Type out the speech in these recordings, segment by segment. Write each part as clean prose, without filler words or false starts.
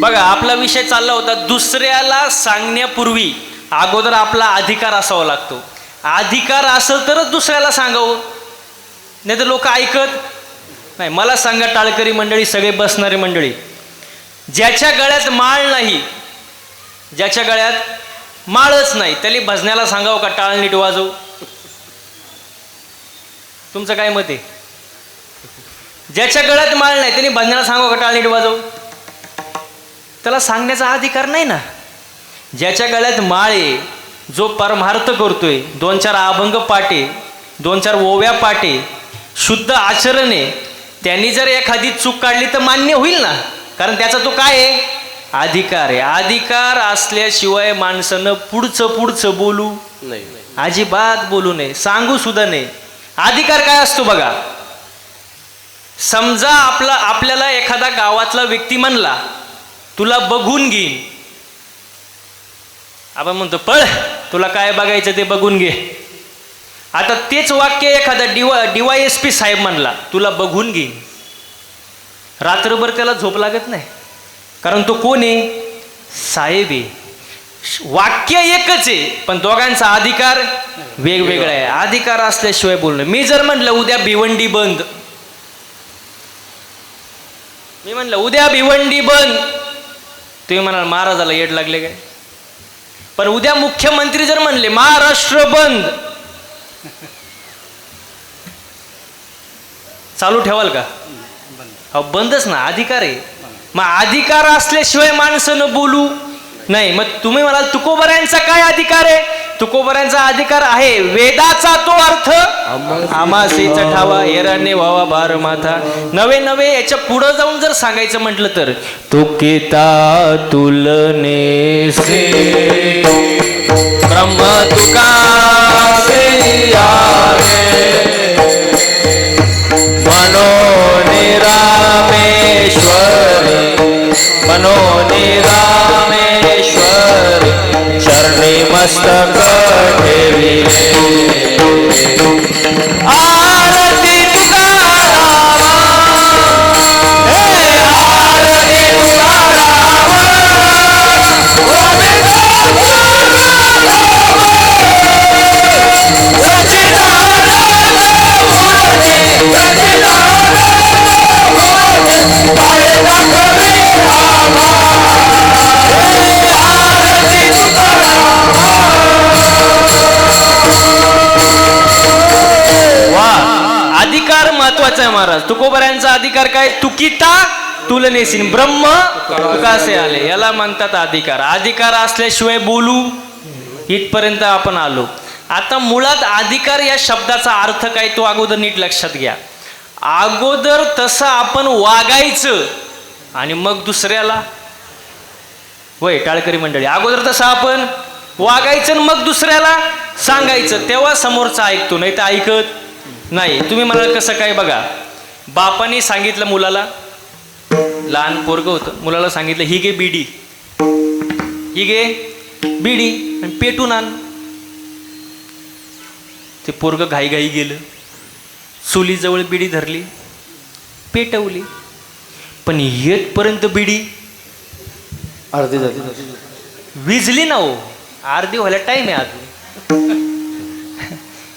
बघा आपला विषय चालला होता दुसऱ्याला सांगण्यापूर्वी अगोदर आपला अधिकार असावा लागतो. अधिकार असेल तरच दुसऱ्याला सांगावं, नाही तर लोक ऐकत नाही. मला सांगा टाळकरी मंडळी, सगळे बसणारे मंडळी, ज्याच्या गळ्यात माळ नाही, ज्याच्या गळ्यात माळच नाही, त्याला भजण्याला सांगावं का टाळ नीट वाजव? तुमचं काय मत आहे? ज्याच्या गळ्यात माळ नाही त्याने भजण्याला सांगावं का टाळ नीट वाजव? त्याला सांगण्याचा अधिकार नाही ना. ज्याच्या गळ्यात माळ आहे, जो परमार्थ करतोय, 2-4 अभंग पाटे, 2-4 ओव्या पाटे, शुद्ध आचरण आहे, त्यांनी जर एखादी चूक काढली तर मान्य होईल ना, कारण त्याचा तो काय आहे? अधिकार आहे. अधिकार असल्याशिवाय माणसानं पुढचं बोलू नाही, अजिबात बोलू नये, सांगू सुद्धा नाही. अधिकार काय असतो बघा. समजा आपल्याला एखादा गावातला व्यक्ती म्हणला तुला बघून घेईन, आपण म्हणतो पळ, तुला काय बघायचं ते बघून घे. आता तेच वाक्य एखादा DYSP साहेब म्हणला तुला बघून घेईन, रात्रभर त्याला झोप लागत नाही, कारण तो कोण आहे? साहेब आहे. वाक्य एकच आहे पण दोघांचा अधिकार वेगवेगळा आहे. अधिकार असल्याशिवाय बोलणं. मी जर म्हटलं उद्या भिवंडी बंद, मी म्हणलं उद्या भिवंडी बंद, तुम्ही म्हणाल महाराजाला येड लागले काय? पण उद्या मुख्यमंत्री जर म्हणले महाराष्ट्र बंद, चालू ठेवाल का? अहो बंदच ना, अधिकार आहे. मग अधिकार असल्याशिवाय माणसानं बोलू नाही. मग तुम्ही म्हणाल तुकोबऱ्यांचा काय अधिकार आहे? तुकोबऱ्यांचा अधिकार आहे वेदाचा तो अर्थ आमासी चठावा एराने व्हावा बार माथा. नवे याच्या पुढं जाऊन जर सांगायचं म्हटलं तर तुकिता तुलने से ब्रह्म तुका से आवे मनो निरामेश्वर चरणी मस्तक ठेविले. आरती तुकारामा, आरती अधिकार महत्वाचा आहे महाराज. तुकोबऱ्यांचा अधिकार काय? तुकिता तुलनेसीन ब्रह्म तुकासे आले, याला म्हणतात अधिकार. अधिकार असल्याशिवाय बोलू इथपर्यंत आपण आलो. आता मुळात अधिकार या शब्दाचा अर्थ काय तो अगोदर नीट लक्षात घ्या. अगोदर तसं आपण वागायचं आणि मग दुसऱ्याला, होय टाळकरी मंडळी, अगोदर तसं आपण वागायचं आणि मग दुसऱ्याला सांगायचं, तेव्हा समोरचा ऐकतो, नाही तर ऐकत नाही. तुम्ही म्हणाल कसं काय? बघा, बापाने सांगितलं मुलाला, लहान पोरग होतं, मुलाला सांगितलं ही घे बिडी, ही घे बिडी आणि पेटून आण. ते पोरग घाईघाई गेलं, चुलीजवळ बिडी धरली, पेटवली, पण येतपर्यंत बिडी अर्धी विजली ना हो, अर्धी व्हायला टाइम आहे अजून.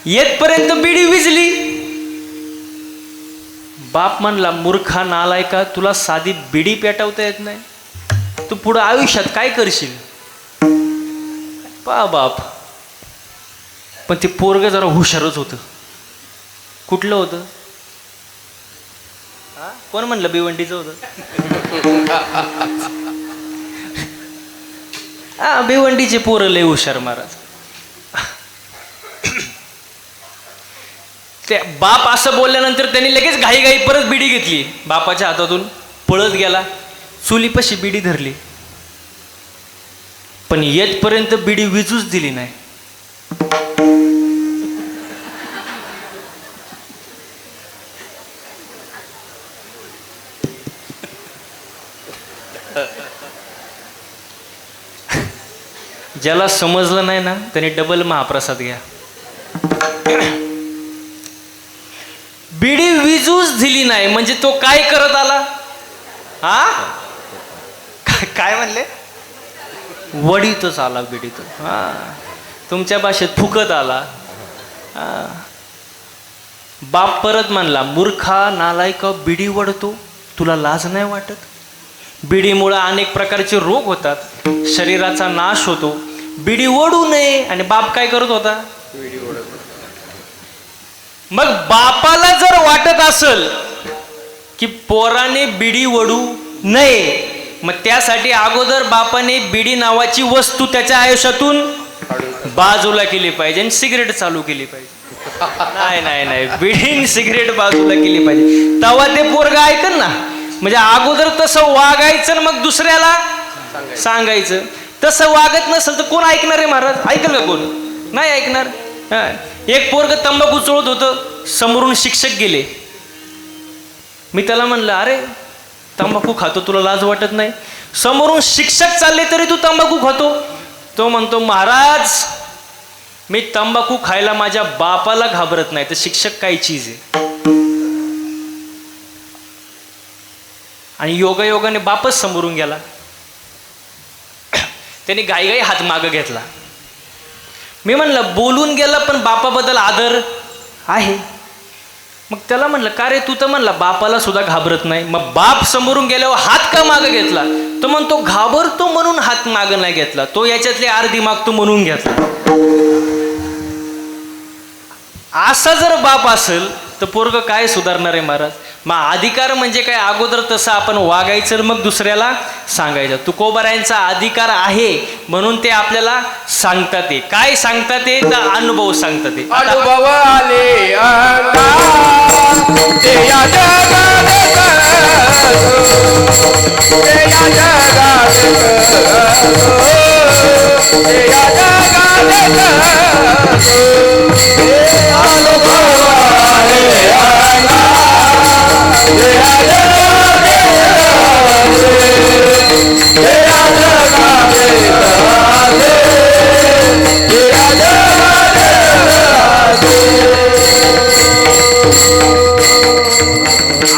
येतपर्यंत बिडी विजली. बाप म्हणला मूर्खा नालायका, तुला साधी बिडी पेटवता येत नाही, तू पुढं आयुष्यात काय करशील? पा बाप. पण ते पोरग जरा हुशारच होतं. कुठलं होतं? कोण म्हणलं? भिवंडीचं होतं. हा, भिवंडीचे पोरं लय हुशार महाराज. ते बाप असं बोलल्यानंतर त्यांनी लगेच घाईघाई परत बिडी घेतली, बापाच्या हातातून पळत गेला, चुलीपाशी बिडी धरली, पण येतपर्यंत बिडी विजूच दिली नाही. ज्याला समजलं नाही ना त्याने डबल महाप्रसाद घ्या. बिडी विजूच दिली नाही म्हणजे तो काय करत आला? हा, काय म्हणले? वडीतच आला बिडीत. हा, तुमच्या भाषेत फुकत आला. हा. बाप परत म्हणला, मूर्खा नालायक, बिडी वडतो, तुला लाज नाही वाटत? बिडीमुळे अनेक प्रकारचे रोग होतात, शरीराचा नाश होतो, बिडी ओढू नये. आणि बाप काय करत होता? मग बापाला जर वाटत असल की पोराने बिडी ओढू नये, मग त्यासाठी अगोदर बापाने बिडी नावाची वस्तू त्याच्या आयुष्यातून बाजूला केली पाहिजे आणि सिगरेट चालू केली पाहिजे. नाही नाही नाही, बिडी सिगरेट बाजूला केली पाहिजे, तेव्हा ते पोरग ऐकन ना. म्हणजे अगोदर तसं वागायचं मग दुसऱ्याला सांगायचं. तसं वागत नसेल तर कोण ऐकणार आहे महाराज? ऐकल का कोण? नाही ऐकणार. एक पोरग तंबाखू चोळत होतं, समोरून शिक्षक गेले. मी त्याला म्हणलं, अरे तंबाखू खातो, तुला लाज वाटत नाही? समोरून शिक्षक चालले तरी तू तंबाखू खातो? तो म्हणतो, महाराज मी तंबाखू खायला माझ्या बापाला घाबरत नाही, तर शिक्षक काय चीज आहे? आणि योगायोगाने बापच समोरून गेला. त्याने घाईघाई हात मागं घेतला. मी म्हणलं, बोलून गेला पण बापाबद्दल आदर आहे. मग त्याला म्हणलं, का रे, तू तर म्हणला बापाला सुद्धा घाबरत नाही, मग बाप समोरून गेल्यावर हात का मागं घेतला? तो म्हणतो, घाबरतो म्हणून हात मागं नाही घेतला, तो याच्यातली अर्धी मागतो म्हणून घेतला. असा जर बाप असेल तर पोरग काय सुधारणार आहे महाराज? मग अधिकार म्हणजे काय? अगोदर तसं आपण वागायचं, मग दुसऱ्याला सांगायचं. तुकोबारायांचा अधिकार आहे म्हणून ते आपल्याला सांगतात. ते काय सांगतात? ते तर अनुभव सांगतात. ते अनुभव आले ते या जगात ते या जगात ते या जगात अनुभव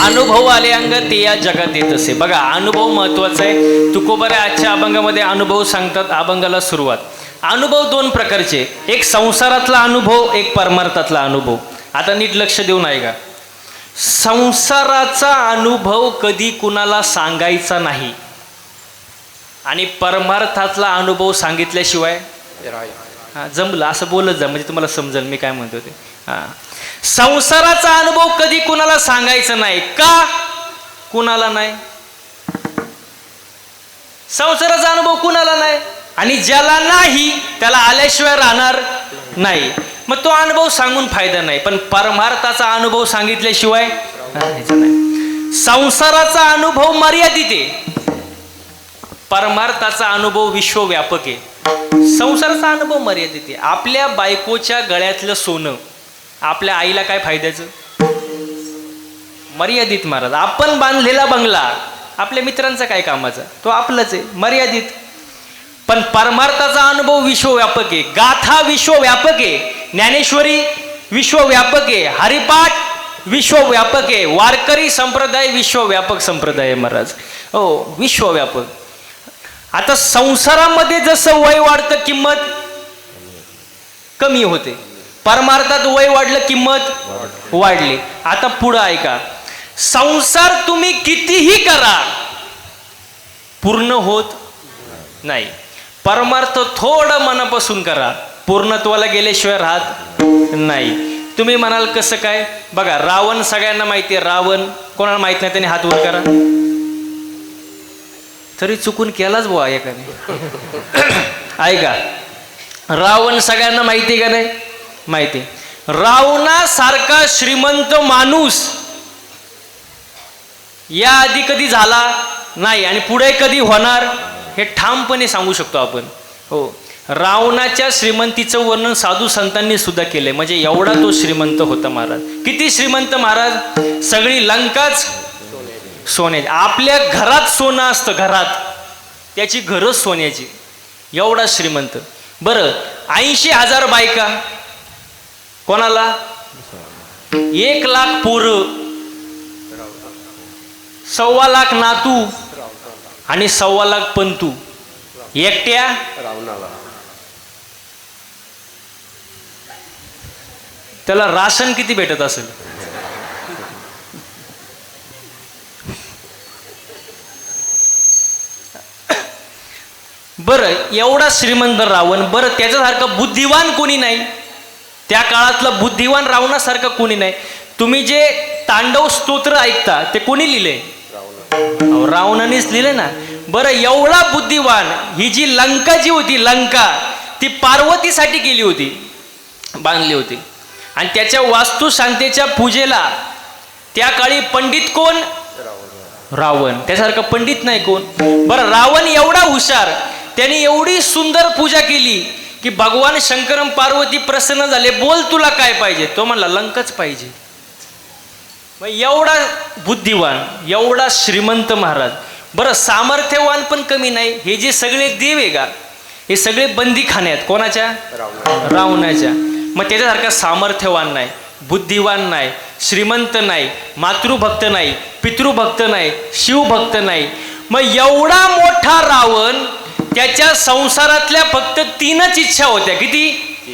अनुभव आले अंग ते या जगात येत असे. बघा, अनुभव महत्वाचा आहे. तुकोबारा आजच्या अभंगामध्ये अनुभव सांगतात. अभंगाला सुरुवात. अनुभव दोन प्रकारचे, एक संसारातला अनुभव, एक परमार्थातला अनुभव. आता नीट लक्ष देऊन ऐका. संसाराचा अनुभव कधी कुणाला सांगायचा नाही आणि परमार्थातला अनुभव सांगितल्याशिवाय जमलं असं बोलत जा, म्हणजे तुम्हाला समजेल मी काय म्हणतो ते. संसाराचा अनुभव कधी कुणाला सांगायचा नाही. का? कुणाला नाही. संसाराचा अनुभव कुणाला नाही, आणि ज्याला नाही त्याला आल्याशिवाय राहणार नाही. मग तो अनुभव सांगून फायदा नाही. पण परमार्थाचा अनुभव सांगितल्याशिवाय नाही. संसाराचा अनुभव मर्यादित आहे, परमार्थाचा अनुभव विश्वव्यापक आहे. संसाराचा अनुभव मर्यादित आहे. आपल्या बायकोच्या गळ्यातलं सोनं आपल्या आईला काय फायद्याचं? मर्यादित महाराज. आपण बांधलेला बंगला आपल्या मित्रांचा काय कामाचा? तो आपलाच आहे, मर्यादित. पण परमार्थाचा अनुभव विश्वव्यापक आहे. गाथा विश्वव्यापक आहे. ज्ञानेश्वरी विश्वव्यापक आहे. हरिपाठ विश्वव्यापक आहे. वारकरी संप्रदाय विश्वव्यापक संप्रदाय आहे महाराज. हो, विश्वव्यापक. आता संसारामध्ये जसं वय वाढतं किंमत कमी होते, परमार्थात वय वाढलं किंमत वाढली. आता पुढं ऐका. संसार तुम्ही कितीही करा पूर्ण होत नाही. परमार्थ थोडं मनापासून करा, पूर्णत्वाला गेल्याशिवाय राहत नाही. तुम्ही म्हणाल कसं काय? बघा, रावण सगळ्यांना माहिती आहे. रावण कोणाला माहित नाही त्याने हात वर करा. तरी चुकून केलाच बुवा एकाने. ऐका, रावण सगळ्यांना माहिती आहे का नाही? माहिती. रावणासारखा श्रीमंत माणूस या आधी कधी झाला नाही आणि पुढे कधी होणार हे ठामपणे सांगू शकतो आपण. हो, रावणाच्या श्रीमंतीचं वर्णन साधू संतांनी सुद्धा केलंय. म्हणजे एवढा तो श्रीमंत होता महाराज. किती श्रीमंत महाराज? सगळी लंकाच सोन्याची. आपल्या घरात सोनं असतं, घरात त्याची घरच सोन्याची. एवढा श्रीमंत. बरं, 80,000 बायका, कोणाला? 1,00,000 पोरं, 1,25,000 नातू, आणि 1.25 लाख पंतू एकट्या रावणाला त्याला राशन किती भेटत असेल? बरं, एवढा श्रीमंत रावण, बरं त्याच्यासारखं बुद्धिवान कोणी नाही. त्या काळातलं बुद्धिवान रावणासारखं कोणी नाही. तुम्ही जे तांडव स्तोत्र ऐकता ते कोणी लिहिले? रावणानेच लिहिले ना. बरं, एवढा बुद्धिवान, ही जी लंका जी होती, लंका ती पार्वतीसाठी केली होती, बांधली होती. आणि त्याच्या वास्तुशांतीच्या पूजेला त्या काळी पंडित कोण? रावण. त्यासारखं पंडित नाही कोण. बरं, रावण एवढा हुशार, त्याने एवढी सुंदर पूजा केली की भगवान शंकर पार्वती प्रसन्न झाले. बोल तुला काय पाहिजे? तो म्हणला लंकाच पाहिजे. मग एवढा बुद्धिवान, एवढा श्रीमंत महाराज. बरं, सामर्थ्यवान पण कमी नाही. हे जे सगळे देव आहे का, हे सगळे बंदीखाने आहेत. कोणाच्या? रावणाच्या. मग त्याच्यासारखा सामर्थ्यवान नाही, बुद्धिवान नाही, श्रीमंत नाही, मातृभक्त नाही, पितृभक्त नाही, शिवभक्त नाही. मग एवढा मोठा रावण, त्याच्या संसारातल्या फक्त 3च इच्छा होत्या. किती?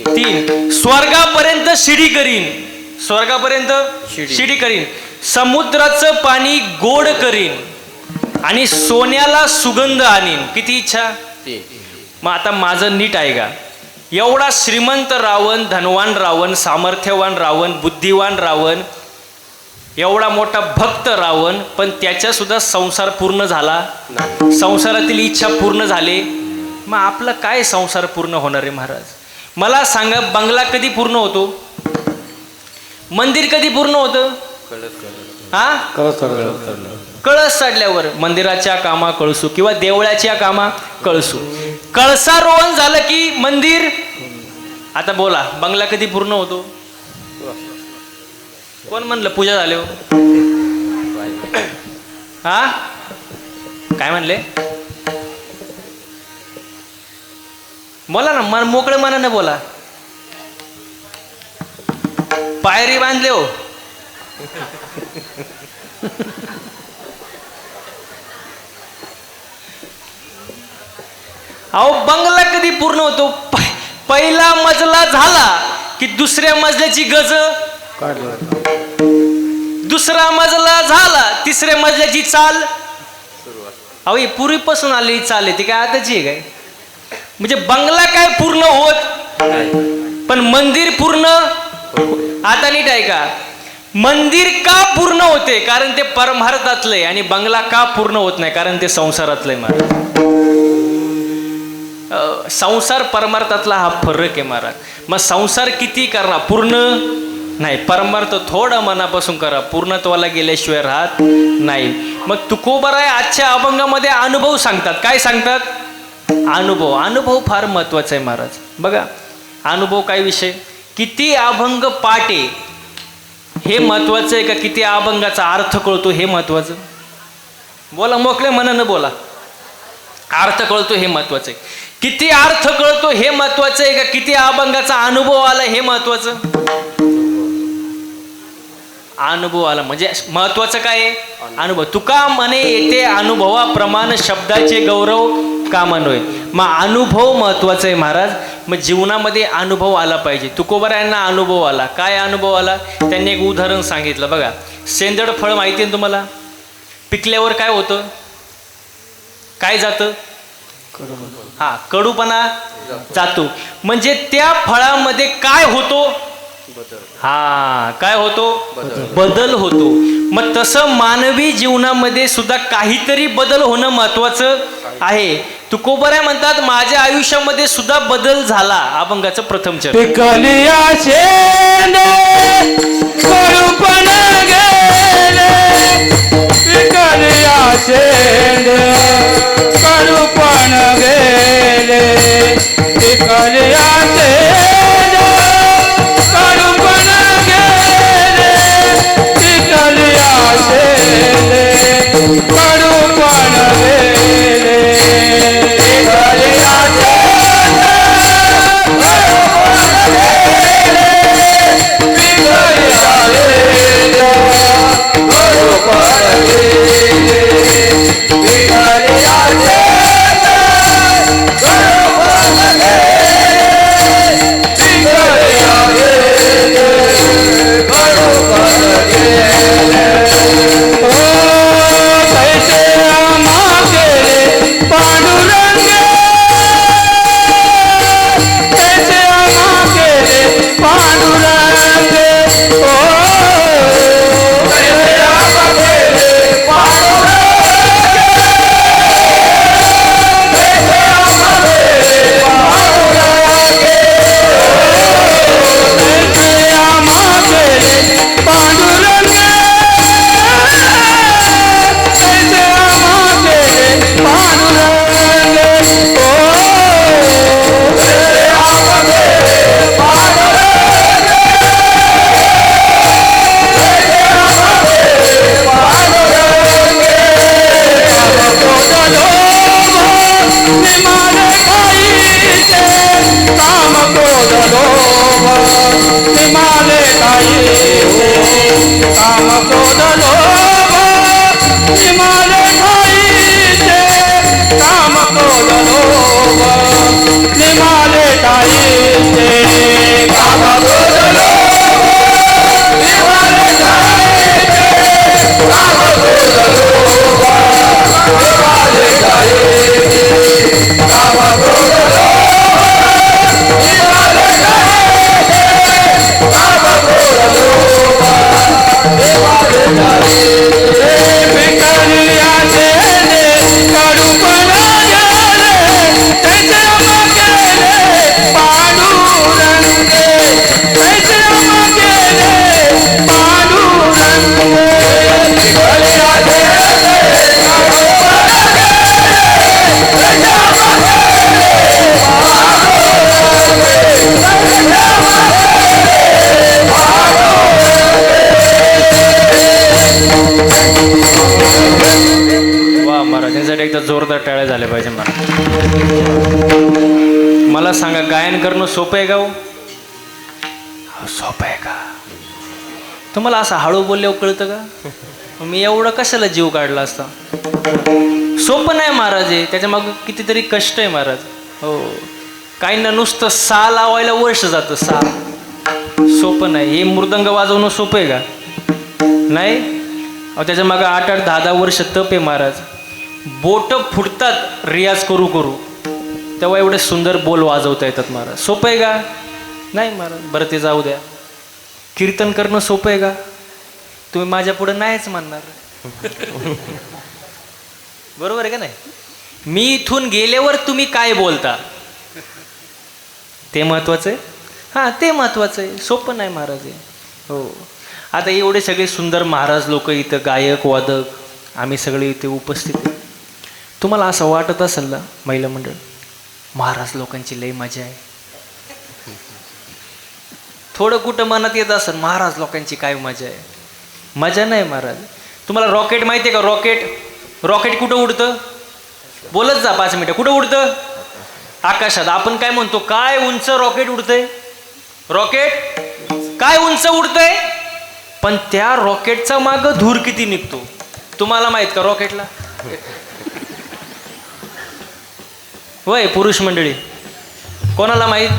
3. स्वर्गापर्यंत शिडी करीन, स्वर्गापर्यंत शिडी करीन, समुद्राचं पाणी गोड करीन आणि सोन्याला सुगंध आणीन. किती इच्छा? मग आता माझं नीट आहे का? एवढा श्रीमंत रावण, धनवान रावण, सामर्थ्यवान रावण, बुद्धिवान रावण, एवढा मोठा भक्त रावण, पण त्याच्या सुद्धा संसार पूर्ण झाला, संसारातील इच्छा पूर्ण झाली. मग आपलं काय संसार पूर्ण होणार आहे महाराज? मला सांगा, बंगला कधी पूर्ण होतो? मंदिर कधी पूर्ण होतं? हा, कळस चढल्यावर. मंदिराच्या कामा कळसू किंवा देवळाच्या कामा कळसू. कळसारोहण झालं की मंदिर. आता बोला, बंगला कधी पूर्ण होतो? कोण म्हणलं पूजा झाले हो? हा, काय म्हणले? बोला ना, मन मोकळे मनाने बोला. पायरी बांधले हो. अहो, बंगला कधी पूर्ण होतो? पहिला मजला झाला की दुसऱ्या मजल्याची गज, दुसरा मजला झाला, तिसऱ्या मजल्याची चाल. अहो, ही पूर्वीपासून आली चाल आहे, ती काय आताची आहे काय? म्हणजे बंगला काय पूर्ण होत, पण मंदिर पूर्ण. आता नीट आहे का? मंदिर का पूर्ण होते? कारण ते परमार्थातलंय. आणि बंगला का पूर्ण होत नाही? कारण ते संसारातलंय. महाराज, संसार परमार्थातला हा फरक आहे महाराज. मग संसार किती करा, पूर्ण नाही. परमार्थ थोडा मनापासून करा, पूर्णत्वाला गेल्याशिवाय राहत नाही. मग तुकोबाराय आजच्या अभंगामध्ये अनुभव सांगतात. काय सांगतात? अनुभव. अनुभव फार महत्वाचा आहे महाराज. बघा, अनुभव काय विषय, किती अभंग पाठ आहे हे महत्वाचं आहे का किती अभंगाचा अर्थ कळतो हे महत्वाचं? बोला, मोकळे मनानं बोला. अर्थ कळतो हे महत्वाचं आहे. किती अर्थ कळतो हे महत्वाचं आहे का किती अभंगाचा अनुभव आला हे महत्वाचं? अनुभव आला म्हणजे महत्वाचं काय आहे? अनुभव. तुका म्हणे येते अनुभवाप्रमाणे शब्दाचे गौरव कामनोय. मग अनुभव महत्वाचा आहे महाराज. मग जीवनामध्ये अनुभव आला पाहिजे. तुकोबारायांना अनुभव आला. काय अनुभव आला? त्यांनी एक उदाहरण सांगितलं. बघा, सेंदड फळ माहिती आहे तुम्हाला? पिकल्यावर काय होतं? काय जातं? हा, कडूपणा जातो. म्हणजे त्या फळामध्ये काय होतो? हा, काय होतो? बदल होतो. मग तसं मानवी जीवनामध्ये सुद्धा काहीतरी बदल होणं महत्वाचं आहे. तुकोबाराय म्हणतात माझ्या आयुष्यामध्ये सुद्धा बदल झाला. अभंगाचं प्रथम चरण. पिकलिया शेंडे करूपण गेले, पिकलिया शेंडे करूपण गेले, पिकलिया शेंडे करूपण गेले, पिकलिया शेंडे करूपण गेले, पिकलिया शेंडे टाळ्या झाल्या पाहिजे मला सांगा, गायन करणं सोपं आहे का हो? सोपं आहे का? तुम्हाला असं हळू बोलल्यावर कळतं का? मी एवढं कशाला जीव काढला असता? सोपं नाही महाराज आहे, त्याच्या मागं कितीतरी कष्ट आहे महाराज. हो, काहींना नुसतं सा लावायला वर्ष जातं. सा सोपं नाही. हे मृदंग वाजवणं सोपं आहे का? नाही. अहो, त्याच्या मागं 8-8, 10-10 वर्ष तप आहे महाराज. बोटं फुटतात रियाज करू करू, तेव्हा एवढे सुंदर बोल वाजवता येतात महाराज. सोपं आहे का? नाही महाराज. बरं, ते जाऊ द्या. कीर्तन करणं सोपं आहे का? तुम्ही माझ्या पुढे नाहीच म्हणणार. बरोबर आहे का नाही? मी इथून गेल्यावर तुम्ही काय बोलता ते महत्वाचं आहे. हां, ते महत्वाचं आहे. सोपं नाही महाराज आहे. हो, आता एवढे सगळे सुंदर महाराज लोक इथं, गायक वादक, आम्ही सगळे इथे उपस्थित आहे. तुम्हाला असं वाटत असेल ना महिला मंडळ, महाराज लोकांची लई मजा आहे. थोडं कुठं मनात येत असेल, महाराज लोकांची काय मजा आहे. मजा नाही महाराज. तुम्हाला रॉकेट माहिती आहे का? रॉकेट कुठं उडतं? बोलत जा 5 मिनिटं. कुठं उडतं? आकाशात. आपण काय म्हणतो, काय उंच रॉकेट उडतंय. रॉकेट काय उंच उडतंय, पण त्या रॉकेटचा मागं धूर किती निघतो तुम्हाला माहित का? रॉकेटला वय पुरुष मंडळी कोणाला माहीत?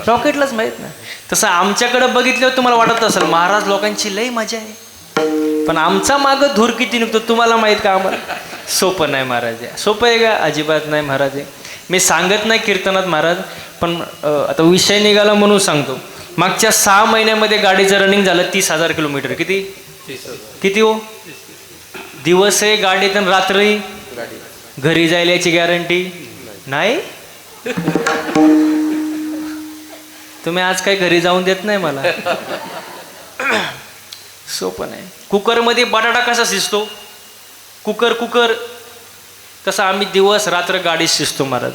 रॉकेटलाच माहीत ना. तसं आमच्याकडं बघितल्यावर तुम्हाला वाटत असेल महाराज लोकांची लई मजा आहे, पण आमचा मागं धूर किती निघतो तुम्हाला माहीत का? आम्हाला सोपं नाही महाराज. सोपं आहे का? अजिबात नाही महाराज आहे. मी सांगत नाही कीर्तनात महाराज, पण आता विषय निघाला म्हणून सांगतो. मागच्या 6 महिन्यामध्ये गाडीचं रनिंग झालं 30,000 किलोमीटर. किती? 30 हो. दिवस आहे गाडीत आणि रात्री घरी जायला याची गॅरंटी नाही. तुम्ही आज काही घरी जाऊन देत नाही मला. सोपं नाही. कुकरमध्ये बटाटा कसा शिजतो? कुकर तसं आम्ही दिवस रात्र गाडीत शिजतो महाराज.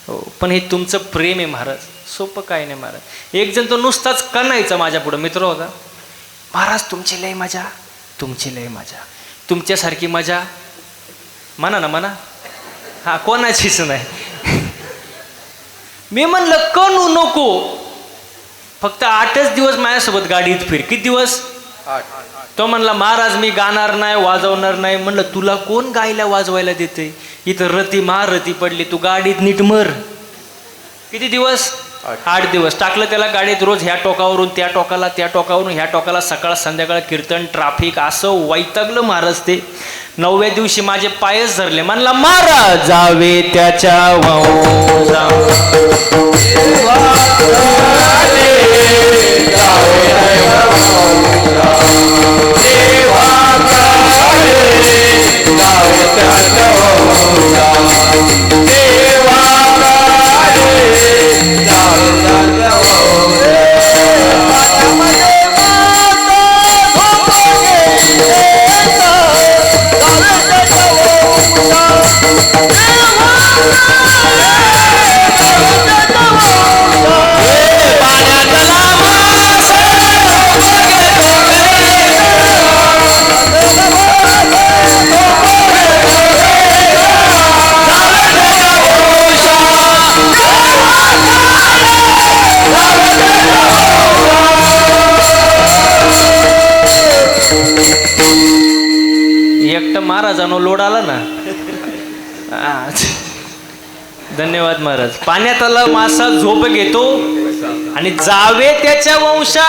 हो, पण हे तुमचं प्रेम आहे महाराज. सोपं काय नाही महाराज. एक जण तो नुसताच कणायचा माझ्या पुढं मित्र होता. महाराज तुमची लय मजा, तुमची लय मजा, तुमच्यासारखी मजा म्हणा ना म्हणा. हा, कोणाचीच नाही. मी म्हणलं कणू नको, फक्त 8च दिवस माझ्यासोबत गाडीत फिर. किती दिवस? 8. तो म्हणला महाराज मी गाणार नाही, वाजवणार नाही. म्हणलं तुला कोण गायला वाजवायला देते? इथं रती महारती पडली, तू गाडीत नीट मर. किती दिवस? 8 दिवस. टाकलं त्याला गाडीत रोज ह्या टोकावरून त्या टोकाला, त्या टोकावरून ह्या टोकाला, सकाळ संध्याकाळ कीर्तन, ट्राफिक, असं वैतागलं महाराज ते. 9व्या दिवशी माझे पायच धरले. म्हणला महाराज जावे त्याच्या महाराजांनो लोड आला ना. धन्यवाद महाराज. पाण्यात आला मासा झोप घेतो आणि जावे त्याच्या वंशा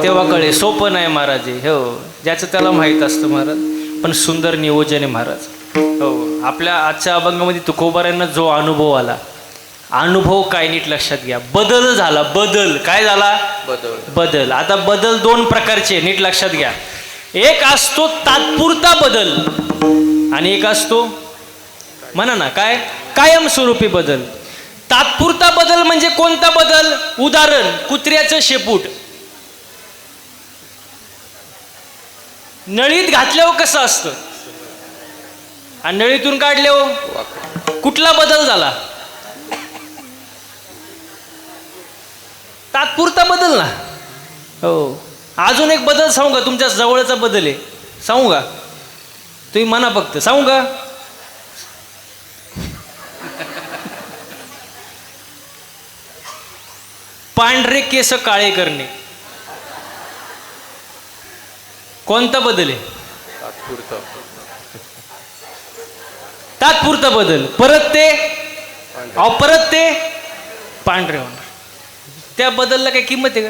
तेव्हा कळे. सोपं नाही महाराज. हो, ज्याचं त्याला माहीत असतं महाराज, पण सुंदर नियोजन आहे महाराज. हो, आपल्या आजच्या अभंगामध्ये तुकोबारांना जो अनुभव आला, अनुभव काय नीट लक्षात घ्या. बदल झाला. बदल काय झाला? बदल. आता बदल 2 प्रकारचे नीट लक्षात घ्या. एक असतो तात्पुरता बदल आणि एक असतो म्हणा ना काय कायमस्वरूपी बदल. तात्पुरता बदल म्हणजे कोणता बदल? उदाहरण, कुत्र्याचं शेपूट नळीत घातल्यावर कसं असतं आणि नळीतून काढल्यावर कुठला बदल झाला? तात्पुरता बदल ना. हो, अजून एक बदल सांगू का? तुमच्या जवळचा बदल आहे, सांगू का? तुम्ही म्हणा फक्त. सांगू का? पांढरे केस काळे करणे. कोणता बदल आहे? तात्पुरता बदल. परत ते पांढरे होणार. त्या बदलला काही किंमत आहे का?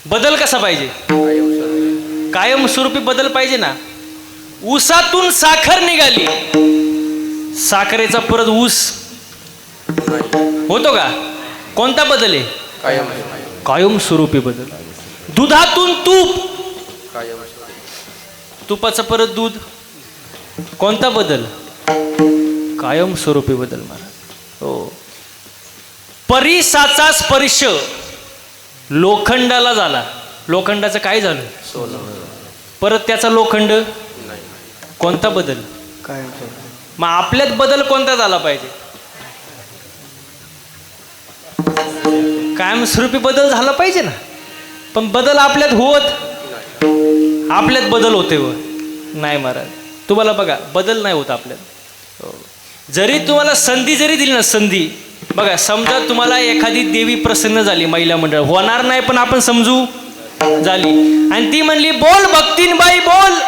बदल कसा पाहिजे? कायमस्वरूपी बदल पाहिजे ना. ऊसातून साखर निघाली, साखरेचा परत ऊस होतो का? कोणता बदल आहे? कायमस्वरूपी बदल. दुधातून तूप, तुपाचं परत दूध. कोणता बदल? कायमस्वरूपी बदल महाराज. हो. परिसाचा स्पर्श लोखंडाला झाला, लोखंडाचं काय झालं? परत त्याचा लोखंड. कोणता बदल? काय मग आपल्यात बदल कोणता झाला पाहिजे? कायमस्वरूपी बदल झाला पाहिजे ना. पण बदल आपल्यात बदल होते व नाही महाराज. तुम्हाला बघा, बदल नाही होत आपल्यात. जरी तुम्हाला संधी जरी दिली ना, संधी बघा, समजा तुम्हाला एखादी देवी प्रसन्न झाली, महिला मंडळ होणार नाही पण आपण समजू झाली, आणि ती म्हणली बोल भक्तीनबाई बोल,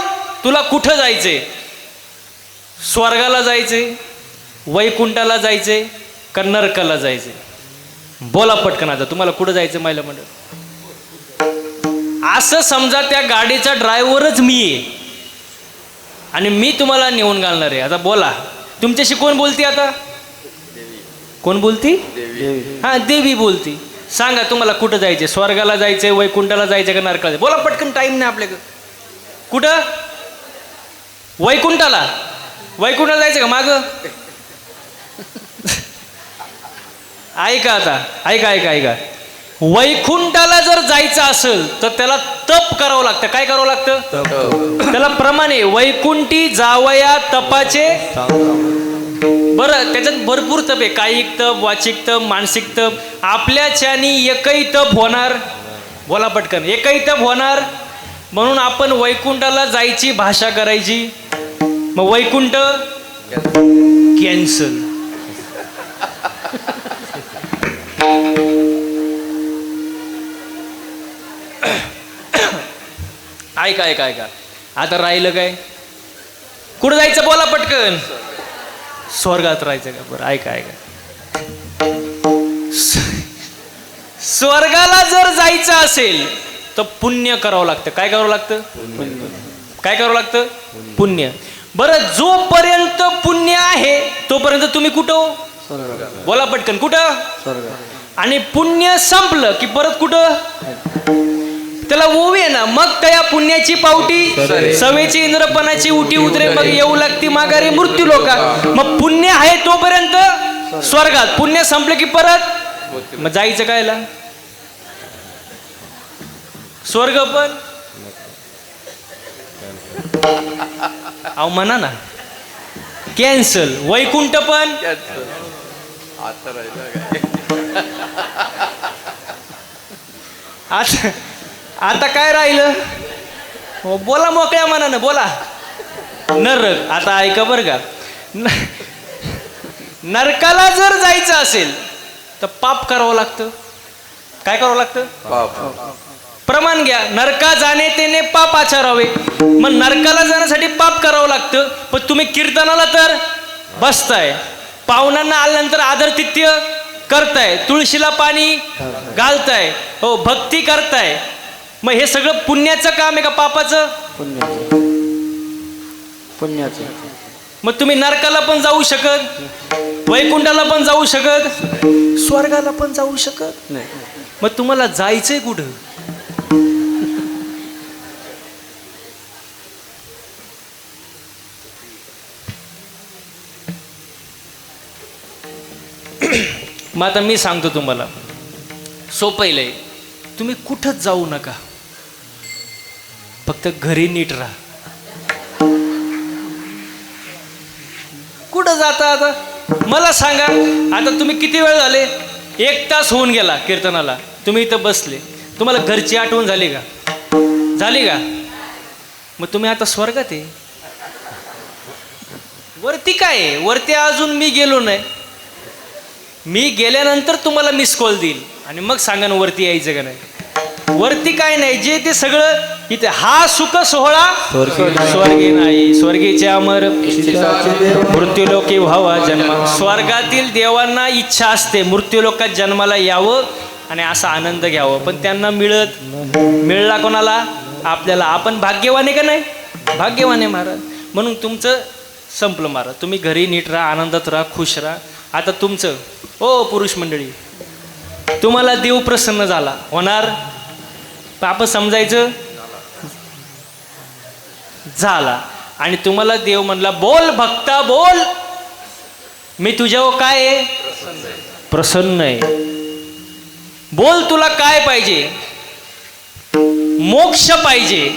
तुला कुठं जायचंय? स्वर्गाला जायचंय, वैकुंठाला जायचंय का नरकाला जायचंय? बोला पटकन आता, तुम्हाला कुठं जायचं महिला मंडळ? असं समजा त्या गाडीचा ड्रायव्हरच मी आहे आणि मी तुम्हाला नेऊन घालणार आहे. आता बोला, तुमच्याशी कोण बोलती? आता कोण बोलती? हा, देवी बोलती. सांगा तुम्हाला कुठं जायचे? स्वर्गाला जायचंय, वैकुंठाला जायचं का नरकाला जायचं? बोला पटकन, टाइम नाही आपल्याकडे. कुठं? वैकुंठाला. वैकुंठाला जायचं का? माग ऐका आता, ऐका. वैकुंठाला जर जायचं असेल तर त्याला तप करावं लागतं. काय करावं लागतं? त्याला प्रमाण आहे. वैकुंठी जावया तपाचे. बरं, त्याच्यात भरपूर तप आहे. कायिक तप, वाचिक तप, मानसिक तप. आपल्याच्यानी एकही तप होणार? बोला पटकन, एकही तप होणार? म्हणून आपण वैकुंठाला जायची भाषा करायची. मग वैकुंठ कॅन्सल. ऐका. आता राहिलं काय? कुठं जायचं? बोला पटकन. स्वर्गात राहायचं का? बरं, ऐका. स्वर्गाला जर जायचं असेल तर पुण्य करावं लागतं. काय करावं लागतं? काय करावं लागतं? पुण्य. बरं, जोपर्यंत पुण्य आहे तोपर्यंत तुम्ही कुठं? बोला पटकन, कुठं? आणि पुण्य संपलं की परत कुठं? त्याला ओवी आहे ना. मग त्या पुण्याची पावटी सवेची इंद्रपणाची उठी उतरे, मग येऊ लागती माघारी मृत्यू लोका. मग पुण्य आहे तोपर्यंत स्वर्गात, पुण्य संपलं की परत मग जायचं कायला? स्वर्ग पण अहो म्हणा ना, कॅन्सल. वैकुंठ पण आता काय राहिलं? हो, बोला मोकळ्या मनानं बोला. नरक. आता ऐका बरं का, नरकाला जर जायचं असेल तर पाप करावं लागतं. काय करावं लागतं? प्रमाण घ्या. नरका जाणे तेने पाप आचरावे. मग नरकाला जाण्यासाठी पाप करावं लागतं. पण तुम्ही कीर्तनाला तर बसताय, पाहुण्यांना आल्यानंतर आदरातिथ्य करताय, तुळशीला पाणी घालताय, हो, भक्ती करताय. मग हे सगळं पुण्याचं काम आहे का पापाचं? पुण्याचं. मग तुम्ही नरकाला पण जाऊ शकत, वैकुंठाला पण जाऊ शकत, स्वर्गाला पण जाऊ शकत नाही. मग तुम्हाला जायचंय कुठं? मग आता मी सांगतो तुम्हाला, सोपं आहे. तुम्ही कुठंच जाऊ नका, फक्त घरी नीट राहा. कुठं जाता आता मला सांगा. आता तुम्ही किती वेळ झाले? 1 तास होऊन गेला कीर्तनाला, तुम्ही इथं बसले. तुम्हाला घरची आठवण झाली का? झाली का? मग तुम्ही आता स्वर्गात आहे. वरती काय आहे? वरती अजून मी गेलो नाही. मी गेल्यानंतर तुम्हाला मिस कॉल देईल. आणि मग सांगा ना वरती यायचं का नाही. वरती काय नाही, जे ते सगळं इथे. हा सुख सोहळा स्वर्गी नाही, स्वर्गीचे अमर मृत्यूलोकी व्हावा जन्म. स्वर्गातील देवांना इच्छा असते मृत्यूलोकात जन्माला यावं आणि असा आनंद घ्यावं, पण त्यांना मिळला कोणाला? आपल्याला. आपण भाग्यवान आहे का नाही? भाग्यवान आहे महाराज. म्हणून तुमचं संपलं महाराज. तुम्ही घरी नीट राहा, आनंदात राहा, खुश राहा. आता तुमचं ओ पुरुष मंडळी, तुम्हाला देव प्रसन्न झाला होणार, आपण समजायचं झाला. आणि तुम्हाला देव म्हणला बोल भक्ता बोल, मी तुझ्यावर काय आहे? प्रसन्न आहे. बोल तुला काय पाहिजे? मोक्ष पाहिजे,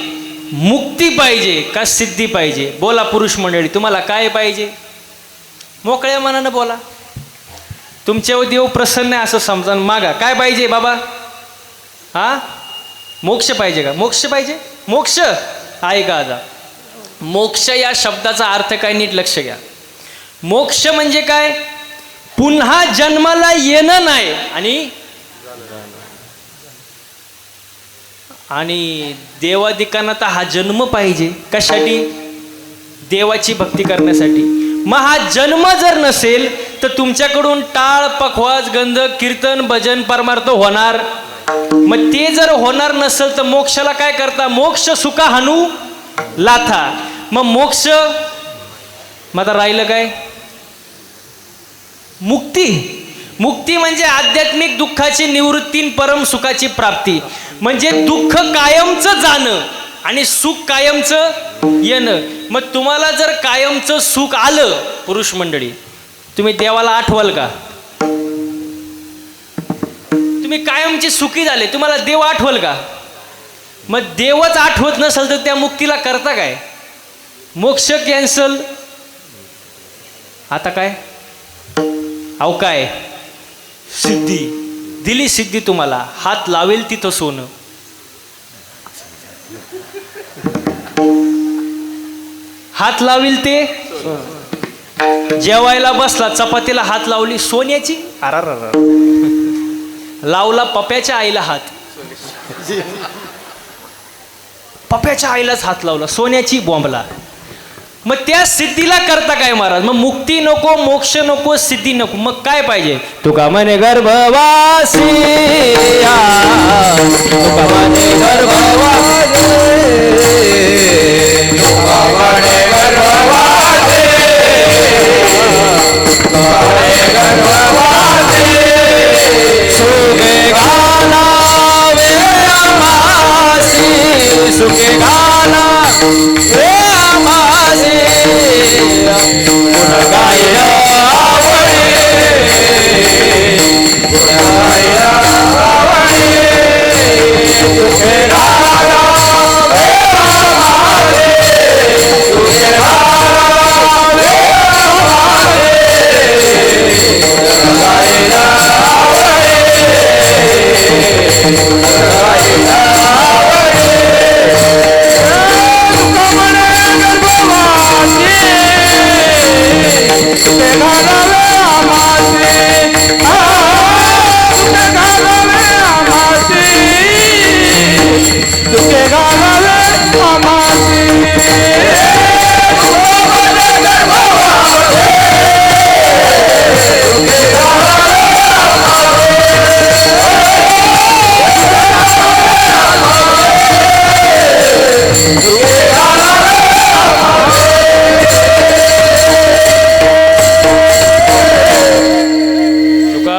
मुक्ती पाहिजे का सिद्धी पाहिजे? बोला पुरुष मंडळी, तुम्हाला काय पाहिजे? मोकळ्या मनानं बोला. तुमच्यावर देव प्रसन्न आहे असं समजा, मागा. काय पाहिजे बाबा? हा, मोक्ष पाहिजे का? मोक्ष पाहिजे. मोक्ष ऐका आता, मोक्ष या शब्दाचा अर्थ काय नीट लक्ष घ्या. मोक्ष म्हणजे काय? पुन्हा जन्माला येणं नाही आणि देवादिकांना तर हा जन्म पाहिजे. कशासाठी? देवाची भक्ती करण्यासाठी. मग हा जन्म जर नसेल तर तुमच्याकडून टाळ पखवाज गंध कीर्तन भजन परमार्थ होणार. मग ते जर होणार नसेल तर मोक्षाला काय करता? मोक्ष सुका हानू लाथा. मग मोक्ष, मग आता राहिलं काय? मुक्ती. मुक्ती म्हणजे आध्यात्मिक दुःखाची निवृत्ती, परम सुखाची प्राप्ती. म्हणजे दुःख कायमचं जाणं आणि सुख कायमचं येणं. मग तुम्हाला जर कायमचं सुख आलं पुरुष मंडळी, तुम्ही देवाला आठवाल का? तुम्ही कायमचे सुखी झाले, तुम्हाला देव आठवल का? मग देवच आठवत नसेल तर त्या मुक्तीला करता काय? मोक्ष कॅन्सल. आता काय? अहो काय सिद्धी दिली, सिद्धी तुम्हाला. हात लावेल तिथं सोनं. हात लावेल ते जेवायला बसला, चपातीला हात लावली सोन्याची, लावला पप्याच्या आईला हात, पप्याच्या आईलाच हात लावला, सोन्याची बॉम्बला. मग त्या सिद्धीला करता काय महाराज? मग मुक्ती नको, मोक्ष नको, सिद्धी नको, मग काय पाहिजे? तुका म्हणे गर्भवासी, तुका म्हणे गर्भवासी, तुका म्हणे गर्भवासी, तुका म्हणे गर्भवासी, सुखे घालावे आम्हासी, सुखे घाला वे आम्हासी, गुण गायला आवडे, गुण गायला आवडे, सुखे घाला वे आम्हासी, सुखे घाला वे आम्हासी, गुण गायला आवडे, गुण गायला आवडे.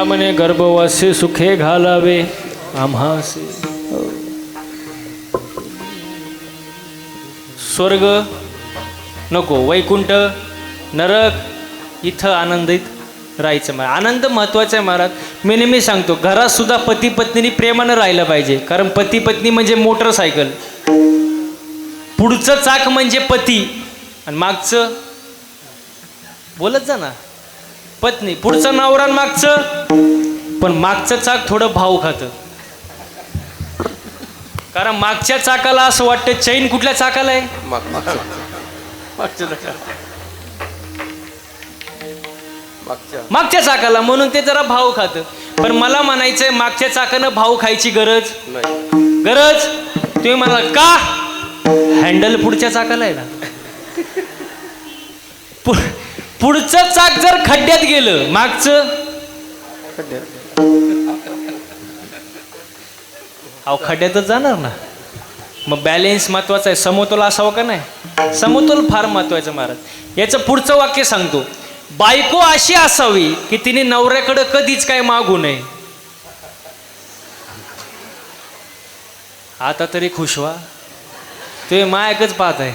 म्हणे गर्भवासी सुखे घालावे आम्हासी. स्वर्ग नको, वैकुंठ नरक इथं आनंदित राहायचं. आनंद महत्वाचा आहे महाराज. मी नेहमी सांगतो, घरात सुद्धा पती पत्नीने प्रेमानं राहिलं पाहिजे. कारण पती पत्नी म्हणजे मोटरसायकल. पुढचं चाक म्हणजे पती आणि मागचं बोलत जा ना पत्नी. पुढचं नवरा मागचं, पण मागचं चाक थोडं भाव खातं. कारण मागच्या चाकाला असं वाटतं चैन कुठल्या चाकाला आहे? मागच्या चाकाला, म्हणून ते जरा भाव खातं. पण मला म्हणायचंय मागच्या चाकानं भाऊ खायची गरज नाही. गरज तुम्ही म्हणाल का हँडल पुढच्या चाकाला आहे ना पुढचं चाक जर खड्ड्यात गेलं मागचं अहो खड्ड्यातच जाणार ना. मग बॅलेन्स महत्वाचा आहे. समतोल असावं का नाही. समतोल फार महत्वाचं महाराज. याचं पुढचं वाक्य सांगतो. बायको अशी असावी की तिने नवऱ्याकडे कधीच काय मागू नये. आता तरी खुश व्हा तुम्ही मायकच पाहत आहे.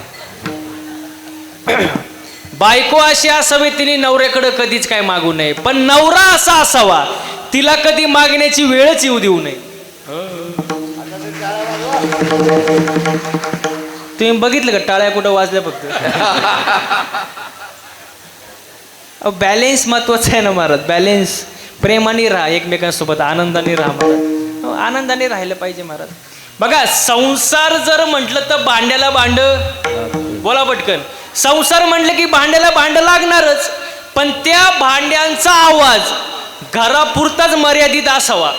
बायको अशी असावी तिने नवऱ्याकडे कधीच काय मागू नये. पण नवरा असा असावा तिला कधी मागण्याची वेळच येऊ देऊ नये. तुम्ही बघितलं का टाळ्या कुठं वाजल्या फक्त. बॅलेन्स महत्वाचं आहे ना महाराज. बॅलेन्स. प्रेमाने राहा एकमेकांसोबत आनंदाने राहा महाराज. आनंदाने राहिलं पाहिजे महाराज. बघा संसार जर म्हटलं तर भांड्याला भांड बोला पटकन. संसार म्हटलं की भांड्याला भांड लागणारच. पण त्या भांड्यांचा आवाज घरापुरताच मर्यादित असावा.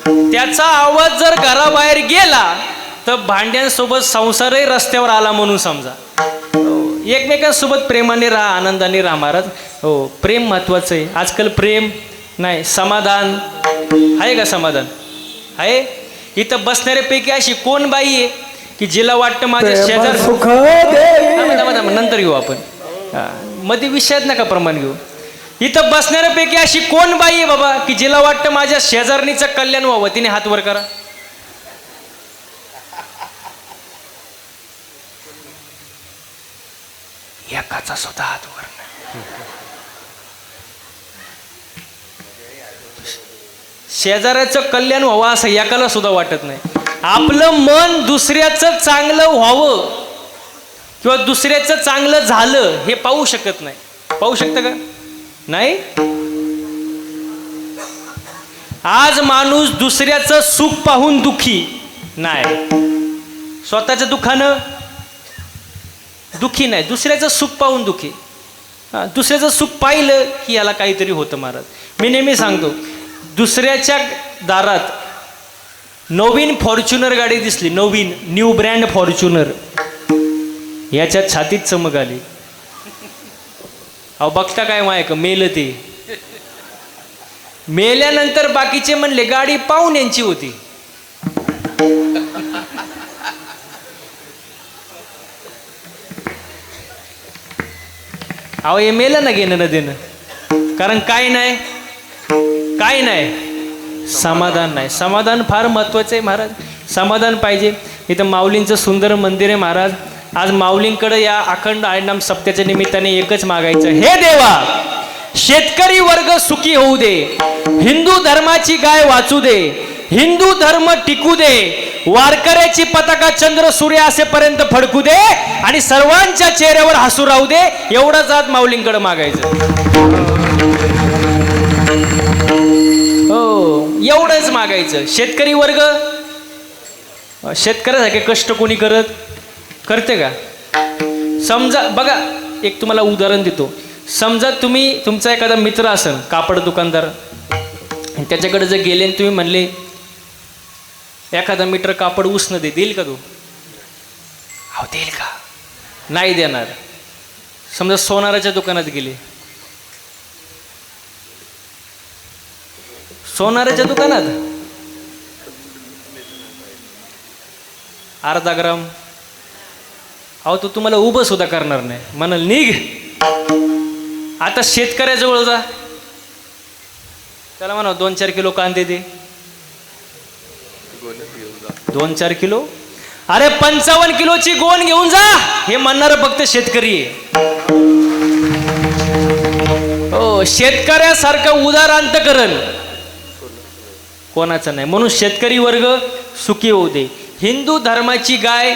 त्याचा आवाज जर घराबाहेर गेला तर भांड्यांसोबत संसारही रस्त्यावर आला म्हणून समजा. एकमेकांसोबत प्रेमाने राहा आनंदाने राहा महाराज. हो प्रेम महत्वाचं आहे. आजकाल प्रेम नाही समाधान आहे का. समाधान आहे. इथं बसणाऱ्यापैकी अशी कोण बाई आहे की जिला वाटतं माझ्या शेजार नंतर घेऊ आपण मध्ये विषयात नका प्रमाण घेऊ. इथं बसणाऱ्यापैकी अशी कोण बाई आहे बाबा की जिला वाटतं माझ्या शेजारणीचं कल्याण व्हावं. तिने हात वर करा. एकाचा सुद्धा हात वर नाही. शेजाऱ्याचं कल्याण व्हावं असं एकाला सुद्धा वाटत नाही. आपलं मन दुसऱ्याचं चांगलं व्हावं किंवा दुसऱ्याचं चांगलं झालं हे पाहू शकत नाही. पाहू शकतं का नाही. आज माणूस दुसऱ्याचं सुख पाहून दुःखी नाही. स्वतःच्या दुःखानं दुःखी नाही. दुसऱ्याचं सुख पाहून दुःखी. दुसऱ्याचं सुख पाहिलं की याला काहीतरी होतं महाराज. मी नेहमी सांगतो दुसऱ्याच्या दारात नवीन फॉर्च्युनर गाडी दिसली. नवीन न्यू ब्रँड फॉर्च्युनर. याच्या छातीत चमक आली. अहो बघता काय मायक मेलं ते. मेल्यानंतर बाकीचे म्हणले गाडी पाहुण्यांची होती. अहो हे मेलं ना घेणं न देणं. कारण काय नाही काय नाही समाधान नाही. समाधान फार महत्वाचं आहे महाराज. समाधान पाहिजे. इथं माऊलींचं सुंदर मंदिर आहे महाराज. आज माऊलींकडे या अखंड हरिनाम सप्त्याच्या निमित्ताने एकच मागायचं. हे देवा शेतकरी वर्ग सुखी होऊ दे. हिंदू धर्माची गाय वाचू दे. हिंदू धर्म टिकू दे. वारकऱ्याची पताका चंद्र सूर्य असेपर्यंत फडकू दे आणि सर्वांच्या चेहऱ्यावर हसू राहू दे. एवढंच आज माऊलींकडे मागायचं. हो एवढंच मागायचं. शेतकरी वर्ग शेतकऱ्यासारखे कष्ट कोणी करते का. समजा बघा एक तुम्हाला उदाहरण देतो. समजा तुम्ही तुमचा एखादा मित्र असेल कापड दुकानदार आणि त्याच्याकडे जर गेले आणि तुम्ही म्हणले एखादा मीटर कापड उसनं देईल का तू. हो देईल का. नाही देणार. समजा सोनाराच्या दुकानात गेले. सोनाराच्या दुकानात अर्धा ग्राम. अहो तो तुम्हाला उभं सुद्धा करणार नाही. म्हणाल निघ. आता शेतकऱ्याजवळ जा. त्याला म्हणा 2-4 किलो कांदे दे. 2-4 किलो. अरे 55 किलोची गोण घेऊन जा. हे म्हणणार फक्त शेतकरी आहे. हो शेतकऱ्यासारखं उदार अंतकरण कोणाचं नाही. म्हणून शेतकरी वर्ग सुखी होऊ दे. हिंदू धर्माची गाय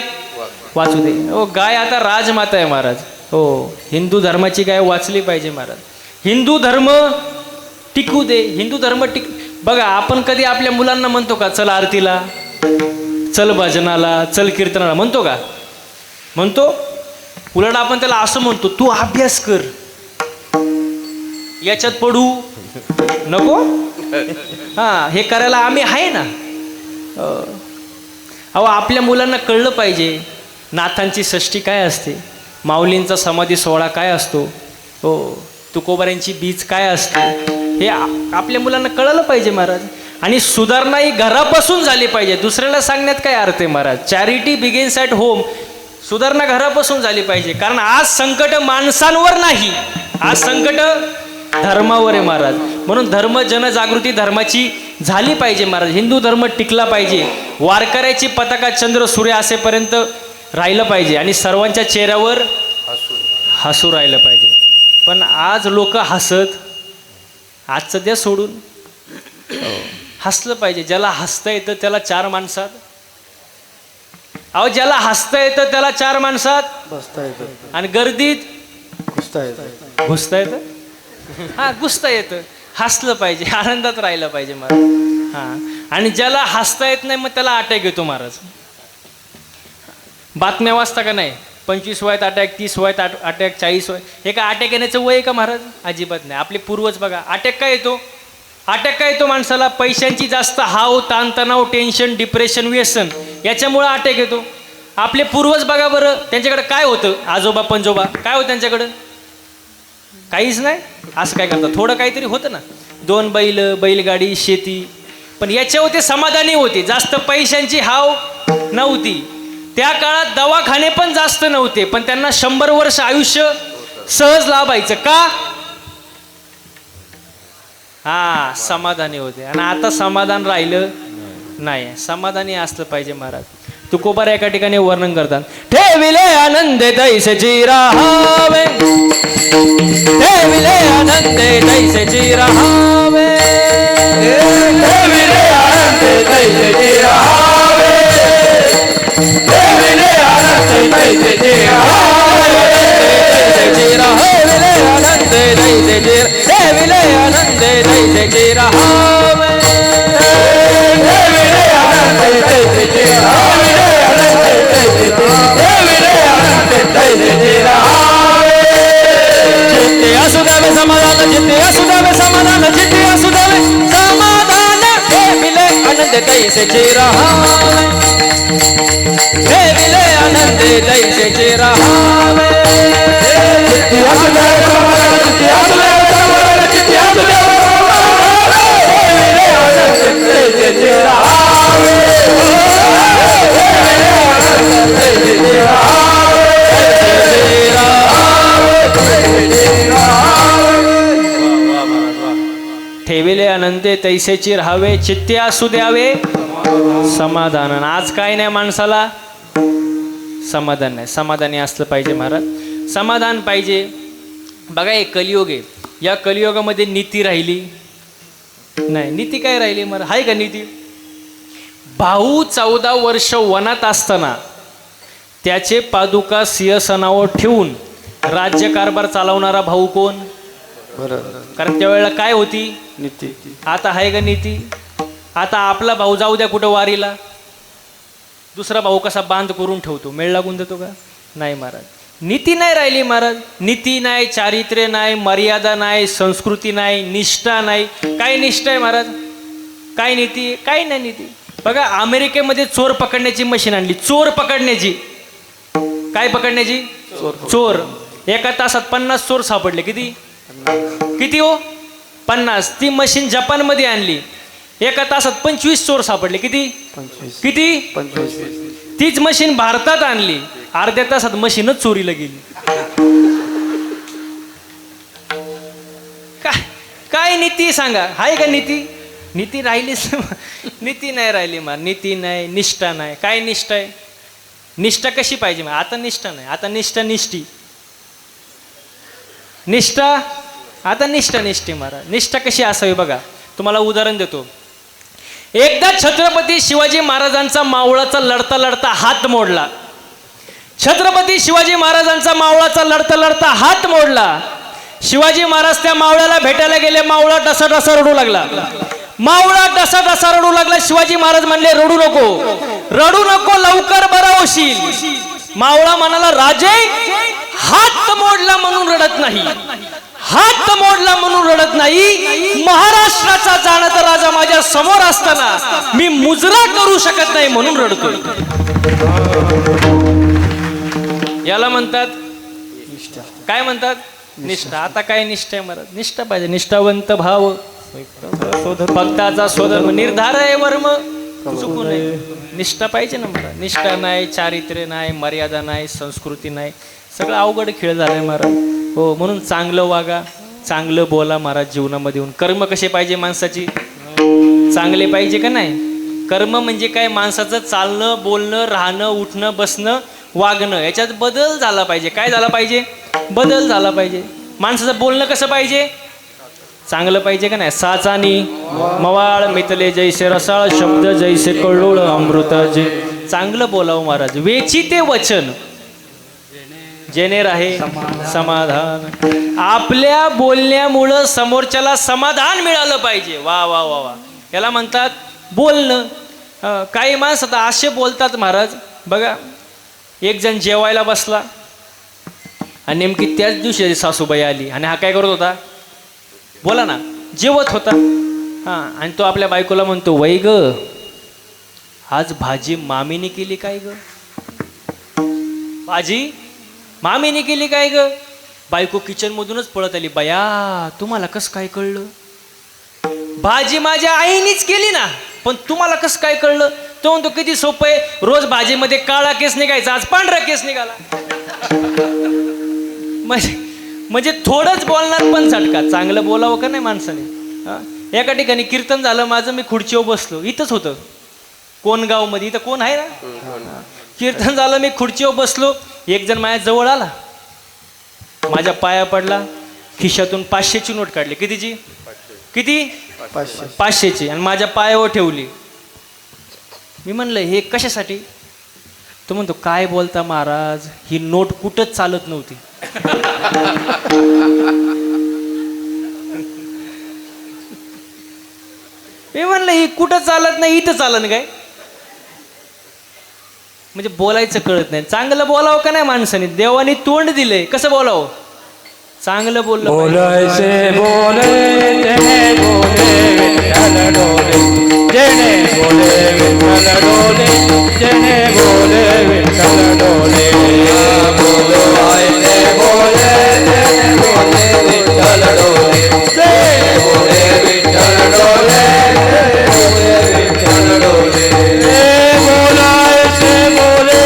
वाचू दे. हो गाय आता राजमाता आहे महाराज. हो हिंदू धर्माची गाय वाचली पाहिजे महाराज. हिंदू धर्म टिकू दे. हिंदू धर्म बघा आपण कधी आपल्या मुलांना म्हणतो का चल आरतीला, चल भजनाला, चल कीर्तनाला म्हणतो का. म्हणतो. उलट आपण त्याला असं म्हणतो तू अभ्यास कर. याच्यात पडू नको. हा, हे करायला आम्ही आहे ना. अहो, आपल्या मुलांना कळलं पाहिजे नाथांची षष्ठी काय असते, माऊलींचा समाधी सोहळा काय असतो, हो, तुकोबाऱ्यांची बीज काय असते, हे आपल्या मुलांना कळलं पाहिजे महाराज. आणि सुधारणा ही घरापासून झाली पाहिजे, दुसऱ्याला सांगण्यात काय अर्थ आहे Maharaj. Charity begins at home. सुधारणा घरापासून झाली पाहिजे, कारण आज संकट माणसांवर नाही, आज संकट धर्मावर आहे महाराज. म्हणून धर्म जनजागृती धर्माची झाली पाहिजे महाराज. हिंदू धर्म टिकला पाहिजे, वारकऱ्याची पताका चंद्र सूर्य असेपर्यंत राहिलं पाहिजे आणि सर्वांच्या चेहऱ्यावर हसू राहिलं पाहिजे. पण आज लोक हसत, आजचं द्या सोडून, हसलं पाहिजे. ज्याला हसता येतं त्याला चार माणसात, अहो ज्याला हसता येतं त्याला चार माणसात बसता येतं आणि गर्दीत घुसता येतं. घुसता येतं. हा, घुसता येतं. हसलं पाहिजे, आनंदात राहिलं पाहिजे महाराज. हा, आणि ज्याला हसता येत नाही मग त्याला अटॅक येतो महाराज. बातम्या वाचता का नाही, 25 वयात अटॅक, 30 वयात अटॅक, 40 वय. हे काय अटॅक येण्याचं वय आहे का महाराज? अजिबात नाही. आपले पूर्वज बघा, अटॅक काय येतो, अटॅक काय येतो माणसाला, पैशांची जास्त हाव, ताणतणाव, टेन्शन, डिप्रेशन, व्यसन, याच्यामुळं अटॅक येतो. आपले पूर्वज बघा बरं, त्यांच्याकडे काय होतं, आजोबा पंजोबा काय होतं त्यांच्याकडं, काहीच नाही. असं काय करतात, थोडं काहीतरी होतं ना, 2 बैल, बैलगाडी, शेती, पण याच्यावर ते समाधानी होते. जास्त पैशांची हाव नव्हती. त्या काळात दवाखाने पण जास्त नव्हते, पण त्यांना 100 वर्ष आयुष्य सहज लाभायचं का? हा, समाधानी होते. आणि आता समाधान राहिलं नाही. समाधानी असलं पाहिजे महाराज. तुकोबार एका ठिकाणी वर्णन करतात, ठेविले आनंद दैसेची राहावे, ठेविले आनंद दैसेची राहावे, ठेविले आनंद दैसेची राहावे, ठेविले आनंद दैसेची राहावे, ठेविले आनंद दैसेची, ठेविले आनंद दैसेची राहावे, ठेविले आनंद दैसेची राहावे, ठेविले आनंद दैसेची राहावे. चित्ते असू द्यावे समाधान, चित्ते असू द्यावे समाधान, चित्ते असू द्यावे समाधान, ठेविले आनंद दैसेची राहावे, ठेविले आनंद दैसेची राहावे. चित्ती असू द्यावे समाधान, चित्ती असू द्यावे समाधान, चित्ती असू द्यावे समाधान, ठेविले आनंद दैसेची राहावे, ठेविले आनंद दैसेची राहावे, दैसेची राहावे. ठेविले आनंदे तैसेची राहावे, चित्ते असू द्यावे समाधान. आज काय नाही माणसाला, समाधान नाही. समाधानी असलं पाहिजे महाराज, समाधान पाहिजे. बघा, हे कलियुग आहे, या कलियुगामध्ये नीती राहिली नाही. नीती काय राहिली महाराज, आहे का नीती? भाऊ 14 वर्ष वनात असताना त्याचे पादुका सिंहासनावर ठेवून राज्यकारभार चालवणारा भाऊ कोण? बरं, कारण त्यावेळेला काय होती नीती. आता आहे का नीती? आता आपला भाऊ जाऊ द्या कुठं वारीला, दुसरा भाऊ कसा बांध करून ठेवतो, मेळ लागून देतो का? नाही महाराज, नीती नाही राहिली महाराज. नीती नाही, चारित्र्य नाही, मर्यादा नाही, संस्कृती नाही, निष्ठा नाही. काय निष्ठा आहे महाराज, काय नीती? काय नाही नीती. बघा, अमेरिकेमध्ये चोर पकडण्याची मशीन आणली, चोर पकडण्याची. काय पकडण्याची? चोर. एका तासात 50 चोर सापडले. किती किती हो? 50. ती मशीन जपानमध्ये आणली, एका तासात 25 चोर सापडले. किती 25. किती? 25. तीच मशीन भारतात आणली, अर्ध्या तासात मशीनच चोरीला गेली. काय नीती सांगा, आहे का नीती? नीती राहिलीच नीती नाही राहिली मा. नीती नाही, निष्ठा नाही. काय निष्ठा आहे? निष्ठा कशी पाहिजे मग? आता निष्ठा नाही, आता निष्ठा निष्ठी. निष्ठा आता निष्ठा निष्ठी महाराज. निष्ठा कशी असावी बघा, तुम्हाला उदाहरण देतो. एकदा छत्रपती शिवाजी महाराजांचा मावळाचा लढता लढता हात मोडला. छत्रपती शिवाजी महाराजांचा मावळाचा लढता लढता हात मोडला. शिवाजी महाराज त्या मावळ्याला भेटायला गेले. मावळा डसा डसा रडू लागला. मावळा डसा डसा रडू लागला. शिवाजी महाराज म्हणले, रडू नको, रडू नको, लवकर बरा होशील. मावळा म्हणाला, राजे, हात मोडला म्हणून रडत नाही, हात मोडला म्हणून रडत नाही, महाराज महाराष्ट्राचा जाणता राजा माझ्या समोर असताना मी मुजरा करू शकत नाही म्हणून रडतोय. याला म्हणतात निष्ठा. काय म्हणतात? निष्ठा. आता काय निष्ठा आहे महाराज? निष्ठा पाहिजे, निष्ठावंत भाव, भक्ताचा शोधर्म, निर्धार आहे वर्म चुकू नये. निष्ठा पाहिजे ना महाराज. निष्ठा नाही, चारित्र्य नाही, मर्यादा नाही, संस्कृती नाही, सगळं अवघड खेळ झालाय महाराज. हो, म्हणून चांगलं वागा, चांगलं बोला महाराज जीवनामध्ये येऊन. कर्म कसे पाहिजे माणसाची? चांगले पाहिजे का नाही? कर्म म्हणजे काय? माणसाचं चालणं, बोलणं, राहणं, उठणं, बसणं, वागणं, याच्यात बदल झाला पाहिजे. काय झाला पाहिजे? बदल झाला पाहिजे. माणसाचं बोलणं कसं पाहिजे? चांगलं पाहिजे का नाही? साचानी मवाळ मितले जैसे रसाळ, शब्द जैसे कळोळ अमृत जे. चांगलं बोलावं महाराज. वेची ते वचन जेणे राहे समाधान. आपल्या बोलण्यामुळं समोरच्याला समाधान मिळालं पाहिजे. वा वा वा वा, याला म्हणतात बोलणं. काही माणसं आता असे बोलतात महाराज. बघा, एक जण जेवायला बसला आणि नेमकी त्याच दिवशी सासूबाई आली आणि हा काय करत होता? बोला ना, जेवत होता. हां, आणि तो आपल्या बायकोला म्हणतो, वै ग, आज भाजी मामीने केली काय ग? भाजी मामीने केली काय ग? बायको किचन मधूनच पळत आली, बया तुम्हाला कसं काय कळलं? भाजी माझ्या आईनीच केली ना, पण तुम्हाला कसं काय कळलं? तो म्हणतो, किती सोपं आहे, रोज भाजीमध्ये काळा केस निघायचा, आज पांढरा केस निघाला. म्हणजे थोडंच बोलणार पण झटका. चांगलं बोलावं का नाही माणसाने? एका ठिकाणी कीर्तन झालं माझं, मी खुर्चीवर बसलो, इथंच होतं कोणगाव मध्ये, इथं कोण आहे ना. कीर्तन झालं, मी खुर्चीवर बसलो, एक जण माझ्या जवळ आला, माझ्या पाया पडला, खिशातून 500ची नोट काढली. कितीची? किती? 500ची, आणि माझ्या पायावर ठेवली. मी म्हणलं, हे कशासाठी? तो म्हणतो, काय बोलता महाराज, ही नोट कुठंच चालत नव्हती. मी म्हणलं, ही कुठं चालत नाही, इथं चालन काय? म्हणजे बोलायचं कळत नाही. चांगलं बोलावं का नाही माणसाने? देवाने तोंड दिलंय, कसं बोलावं? चांगलं बोललं. बोलायचे बोले तेने बोले विठ्ठल डोले, जेणे बोले विठ्ठल डोले, जेणे बोले विठ्ठल डोले. बोलायचे बोले तेने बोले विठ्ठल डोले, जेणे बोले विठ्ठल डोले, जेणे बोले विठ्ठल डोले. बोलायचे बोले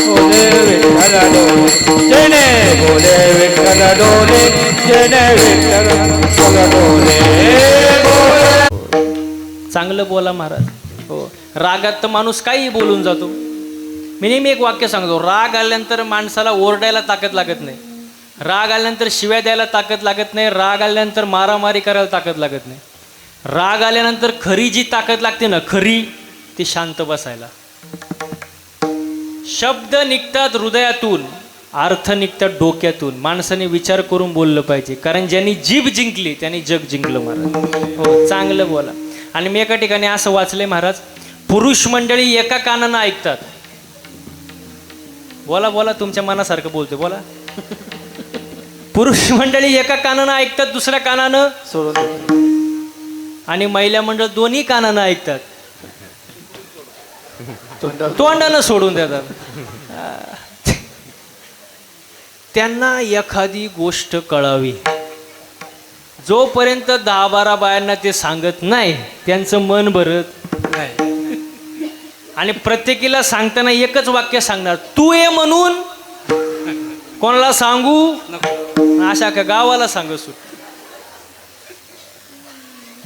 बोले विठ्ठल डोले, जेणे बोले विठ्ठल डोले, जेणे विठ्ठल डोले. चांगलं बोला महाराज. हो, रागात तर माणूस काही बोलून जातो. मी नेहमी एक वाक्य सांगतो, राग आल्यानंतर माणसाला ओरडायला ताकद लागत नाही, राग आल्यानंतर शिव्या द्यायला ताकद लागत नाही, राग आल्यानंतर मारामारी करायला ताकद लागत नाही. राग आल्यानंतर खरी जी ताकद लागते ना, खरी, ती शांत बसायला. शब्द निघतात हृदयातून, अर्थ निघतात डोक्यातून. माणसाने विचार करून बोललं पाहिजे, कारण ज्यांनी जीभ जिंकली त्यांनी जग जिंकलं महाराज. हो, चांगलं बोला. आणि मी एका ठिकाणी असं वाचलंय महाराज, पुरुष मंडळी एका कानानं ऐकतात. बोला बोला, तुमच्या मनासारखं बोलते, बोला. पुरुष मंडळी एका कानानं ऐकतात, दुसऱ्या कानानं सोडून दे. आणि महिला मंडळ दोन्ही कानानं ऐकतात, तोंडानं सोडून देतात. त्यांना एखादी गोष्ट कळावी, जोपर्यंत 10-12 बायांना ते सांगत नाही त्यांचं मन भरत नाही. आणि प्रत्येकीला सांगताना एकच वाक्य सांगणार, तू ये म्हणून कोणाला सांगू, अशा का गावाला सांगत सुट.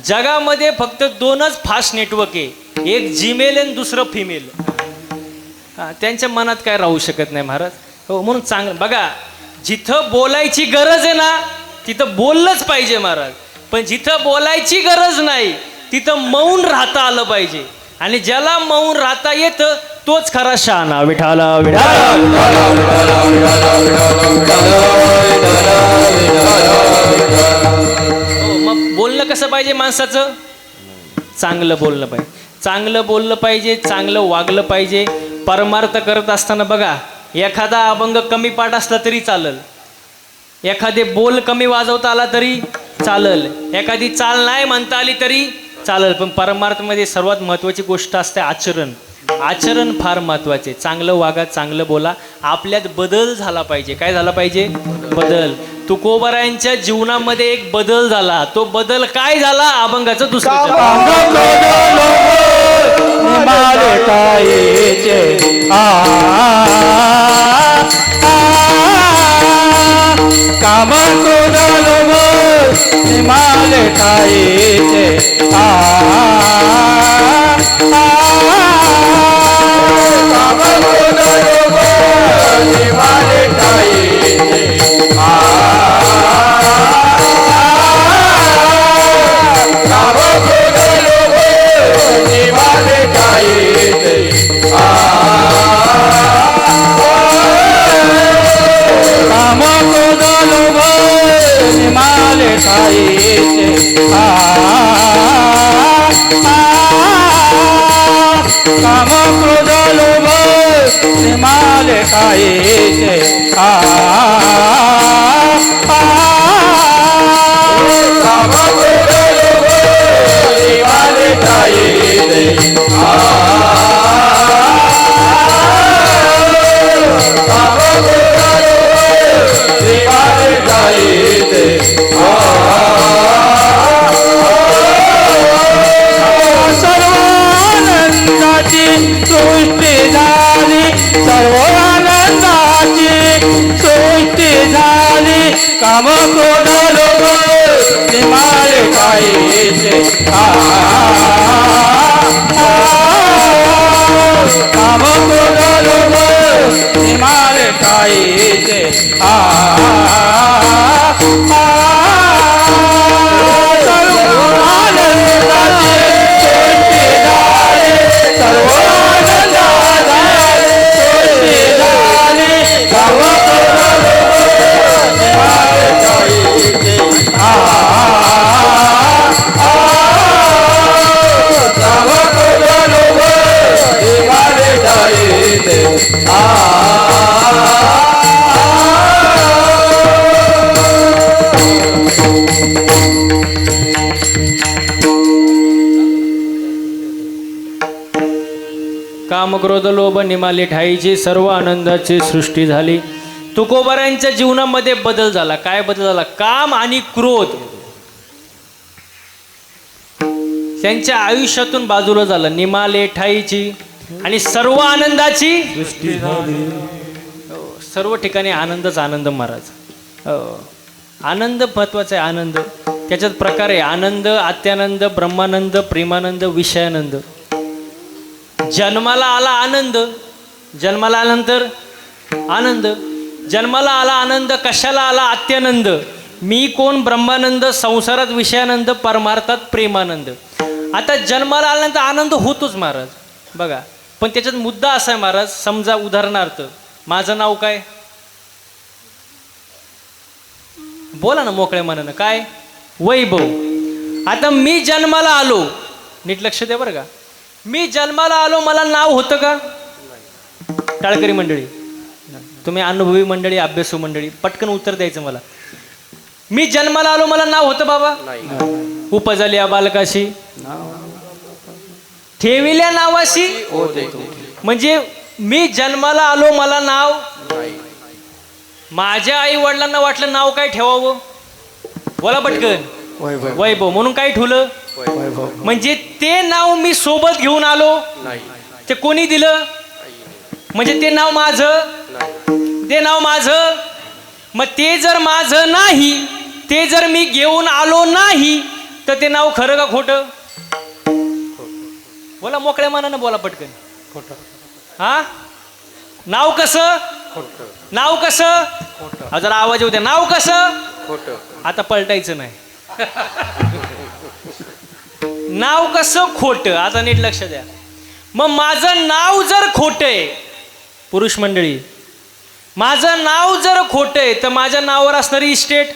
जगामध्ये फक्त 2च फास्ट नेटवर्क आहे, एक जीमेल आणि दुसरं फिमेल. त्यांच्या मनात काय राहू शकत नाही महाराज. हो, म्हणून चांगलं बघा, जिथं बोलायची गरज आहे ना तिथं बोललंच पाहिजे महाराज. पण जिथं बोलायची गरज नाही तिथं मौन राहता आलं पाहिजे. आणि ज्याला मौन राहता येतं तोच खरा शहाणा. विठाला विठाला. मग बोलणं कसं पाहिजे माणसाचं? चांगलं बोललं पाहिजे, चांगलं बोललं पाहिजे, चांगलं वागलं पाहिजे. परमार्थ करत असताना बघा, एखादा अभंग कमी पाठ असला तरी चालेल, एखादे बोल कमी वाजवता आला तरी चालल, एखादी चाल नाही म्हणता आली तरी चालल, पण परमार्थमध्ये सर्वात महत्त्वाची गोष्ट असते आचरण. आचरण फार महत्त्वाचे. चांगलं वागा, चांगलं बोला. आपल्यात बदल झाला पाहिजे. काय झाला पाहिजे? बदल. तुकोबारायांच्या जीवनामध्ये एक बदल झाला. तो बदल काय झाला? अभंगाचं दुसरं चरण. निमाले कायेचे काम क्रोध लोभ निमाले कायेचे काम क्रोध लोभ निमाले कायेचे काम क्रोध लोभ निमाले कायेचे काम क्रोध लोभ निमाले कायेचे काम क्रोध लोभ निमाले कायेचे काम क्रोध लोभ निमाले कायेचे सर्वानंदाची सृष्टी झाली, सर्वानंदाची सृष्टी झाली. काम क्रोध लोभ निमाले कायेचे काम क्रोध लोभ निमाले कायेचे सर्वानंदाची सृष्टी झाली, सर्वानंदाची सृष्टी झाली. काम क्रोध लोभ निमाले कायेचे काम क्रोध लोभ निमाले कायेचे काम क्रोध लोभ निमाले ठाईची सर्व आनंदाची सृष्टी झाली. तुकोबारायांच्या जीवनामध्ये बदल झाला. काय बदल झाला? काम आणि क्रोध त्यांच्या आयुष्यातून बाजूला झालं. निमाले ठाईची आणि सर्व आनंदाची सृष्टी झाली. सर्व ठिकाणी आनंदच आनंद महाराज. आनंद महत्वाचा आहे. आनंद त्याच्यात प्रकार आहे. आनंद, आत्यानंद, ब्रह्मानंद, प्रेमानंद, विषयानंद. जन्माला आला आनंद, जन्माला आल्यानंतर आनंद. जन्माला आला आनंद, कशाला आला? आत्यानंद. मी कोण? ब्रह्मानंद. संसारात विषयानंद, परमार्थात प्रेमानंद. आता जन्माला आल्यानंतर आनंद होतोच महाराज बघा, पण त्याच्यात मुद्दा असा आहे महाराज. समजा उदाहरणार्थ माझं नाव काय? बोला ना मोकळ्या मनानं. काय? वैभव. आता मी जन्माला आलो, नीट लक्ष द्या बरं का. मी जन्माला आलो, मला नाव होतं का? टाळकरी मंडळी, तुम्ही अनुभवी मंडळी, अभ्यासू मंडळी, पटकन उत्तर द्यायचं मला. मी जन्माला आलो, मला नाव होतं बाबा? उपजली या बालकाशी ठेविल्या नावाशी. म्हणजे मी जन्माला आलो, मला नाव. माझ्या आई वडिलांना वाटलं नाव काय ठेवावं? बोला पटकन. वैभव. म्हणून काय ठेवलं? म्हणजे ते नाव मी सोबत घेऊन आलो. ते कोणी दिलं? म्हणजे ते नाव माझं. ते नाव माझं. मग ते जर माझं नाही, ते जर मी घेऊन आलो नाही, तर ते नाव खरं का खोटं? बोला मोकळ्या मनानं बोला पटकन. खोटं. हा? नाव कसं? नाव कसं? जरा आवाज येऊ द्या. नाव कसं? आता पलटायचं नाही. नाव कसं? खोटं. आता नीट लक्ष द्या. मग माझं नाव जर खोटं आहे, पुरुष मंडळी, माझं नाव जर खोटं आहे, तर माझ्या नावावर असणारी इस्टेट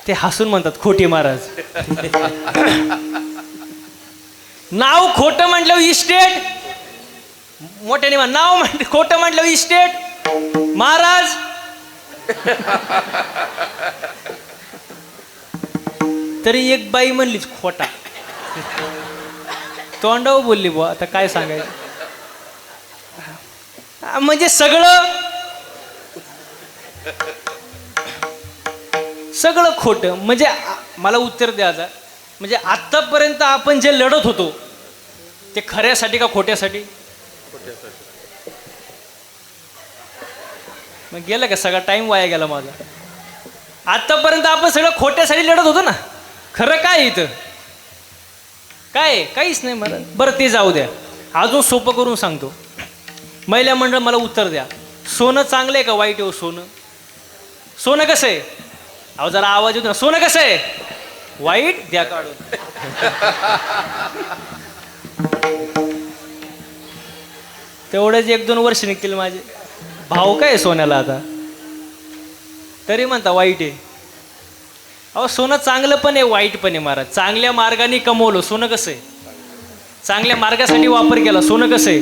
ते हसून म्हणतात खोटे महाराज. नाव खोटं म्हटलं इस्टेट, मोठ्याने म्हण, नाव खोटं म्हटलं इस्टेट महाराज. तरी एक बाई म्हणलीच खोटा. तोंडावर बोलली बुवा, आता काय सांगायचं. म्हणजे सगळं खोटं. म्हणजे मला उत्तर द्यायचं, म्हणजे आतापर्यंत आपण जे लढत होतो ते खऱ्यासाठी का खोट्यासाठी? मग गेलं का सगळा टाइम वाया गेला माझा. आतापर्यंत आपण सगळं खोट्यासाठी लढत होतो ना. खरं काय इथं काय? काहीच नाही मला. बरं ते जाऊ द्या, अजून सोपं करून सांगतो. महिला मंडळ मला उत्तर द्या, सोनं चांगलं आहे का वाईट आहे? सोनं, सोनं कसं आहे? अहो जरा आवाज येतो ना. सोनं कसं आहे? वाईट? द्या काढून. तेवढेच 1-2 वर्ष निघतील माझे. भाव काय सोन्याला आता, तरी म्हणता वाईट आहे. अहो सोनं चांगलं पण आहे वाईट पण आहे महाराज. चांगल्या मार्गाने कमवलं सोनं कसं आहे? चांगल्या मार्गासाठी वापर केला सोनं कसं आहे?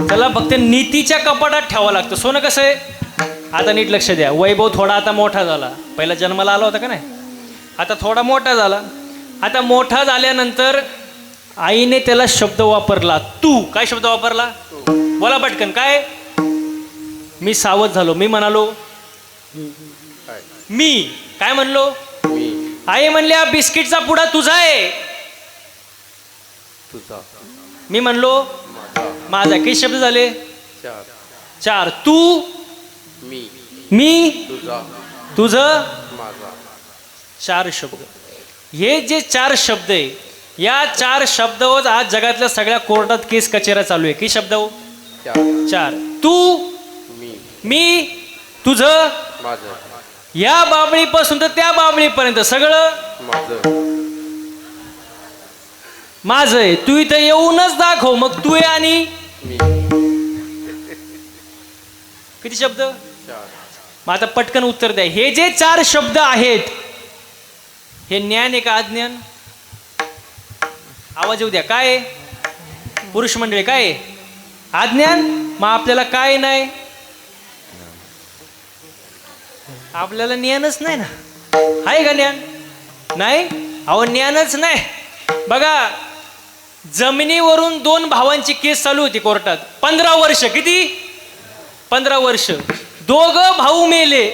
त्याला फक्त नीतीच्या कपाटात ठेवावं लागतं. सोनं कसं आहे? आता नीट लक्ष द्या. वैभव थोडा आता मोठा झाला. पहिला जन्माला आला होता का नाही, आता थोडा मोठा झाला. आता मोठा झाल्यानंतर आईने त्याला शब्द वापरला, तू. काय शब्द वापरला? बोला पटकन. काय? मी सावध झालो. मी म्हणालो मी काय म्हणलो? आई म्हणल्या बिस्किटचा पुडा तुझा आहे. मी म्हणलो माझा. किती शब्द झाले? 4. तू, मी, तुझं, 4 शब्द. हे जे 4 शब्द आहे, या 4 शब्दावर आज जगातल्या सगळ्या कोर्टात केस कचेऱ्या चालू आहे. किती शब्द? 4. तू, मी, तुझं, या बाबळीपासून तर त्या बाबळीपर्यंत सगळं माझं आहे. तू इथं येऊनच दाखव, मग तू आहे आणि किती शब्द? मग आता पटकन उत्तर द्या. हे जे 4 शब्द आहेत, हे ज्ञान आहे का अज्ञान? आवाज येऊ द्या. काय पुरुष मंडळी? काय अज्ञान? मग आपल्याला काय नाही? आपल्याला ज्ञानच नाही ना. आहे का ज्ञान? नाही. अहो ज्ञानच नाही. बघा, जमिनीवरून 2 भावांची केस चालू होती कोर्टात. 15 वर्ष. किती? 15 वर्ष. दोघं भाऊ मेले,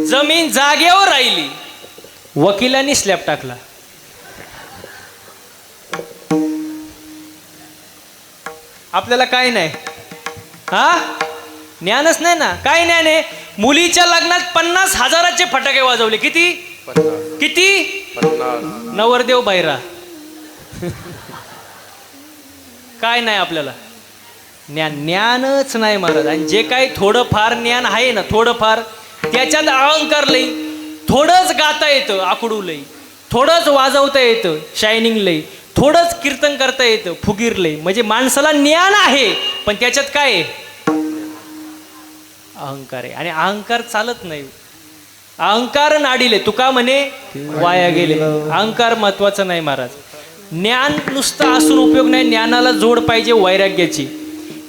जमीन जागेवर राहिली. वकिलांनी स्लॅब टाकला. आपल्याला काय नाही. हा, ज्ञानच नाही ना. काय ज्ञान आहे? मुलीच्या लग्नात 50,000चे फटाके वाजवले. किती? किती? नवरदेव बायरा. काय नाही आपल्याला? ज्ञानच नाही महाराज. आणि जे काही थोडंफार ज्ञान आहे ना, थोडंफार, त्याच्यात अहंकार लई. थोडंच गाता येतं आकडू लई, थोडंच वाजवता येतं शायनिंग लई, थोडंच कीर्तन करता येतं फुगीर लई. म्हणजे माणसाला ज्ञान आहे, पण त्याच्यात काय आहे? अहंकार आहे. आणि अहंकार चालत नाही. अहंकार नाडिले तुका म्हणे वाया गेले. अहंकार महत्वाचा नाही महाराज. ज्ञान नुसतं असून उपयोग नाही, ज्ञानाला जोड पाहिजे वैराग्याची.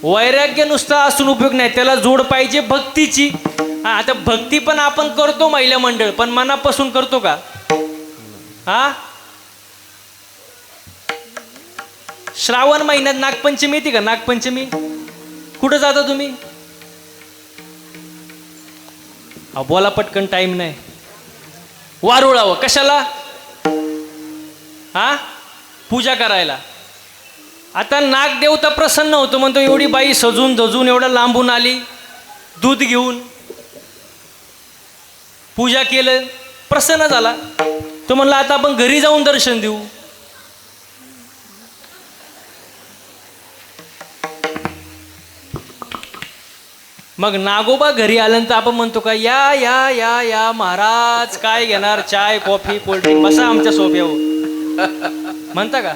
वैराग्य नुसतं असून उपयोग नाही, त्याला जोड पाहिजे भक्तीची. आता भक्ती पण आपण करतो महिला मंडळ, पण मनापासून करतो का? हा, श्रावण महिन्यात नागपंचमी येते का? नागपंचमी कुठं जाता तुम्ही? बोला पटकन, टाइम नाही. वारुळावं कशाला? हा, पूजा करायला. आता नागदेवता प्रसन्न होतो, म्हणतो एवढी बाई सजून धजून एवढं लांबून आली, दूध घेऊन पूजा केलं, प्रसन्न झाला. तो म्हणला आता आपण घरी जाऊन दर्शन देऊ. मग नागोबा घरी आल्यानंतर आपण म्हणतो का या या या या महाराज, काय घेणार? चाय कॉफी कोल्ड्रिंक, बसा आमच्या सोफ्यावर म्हणता का?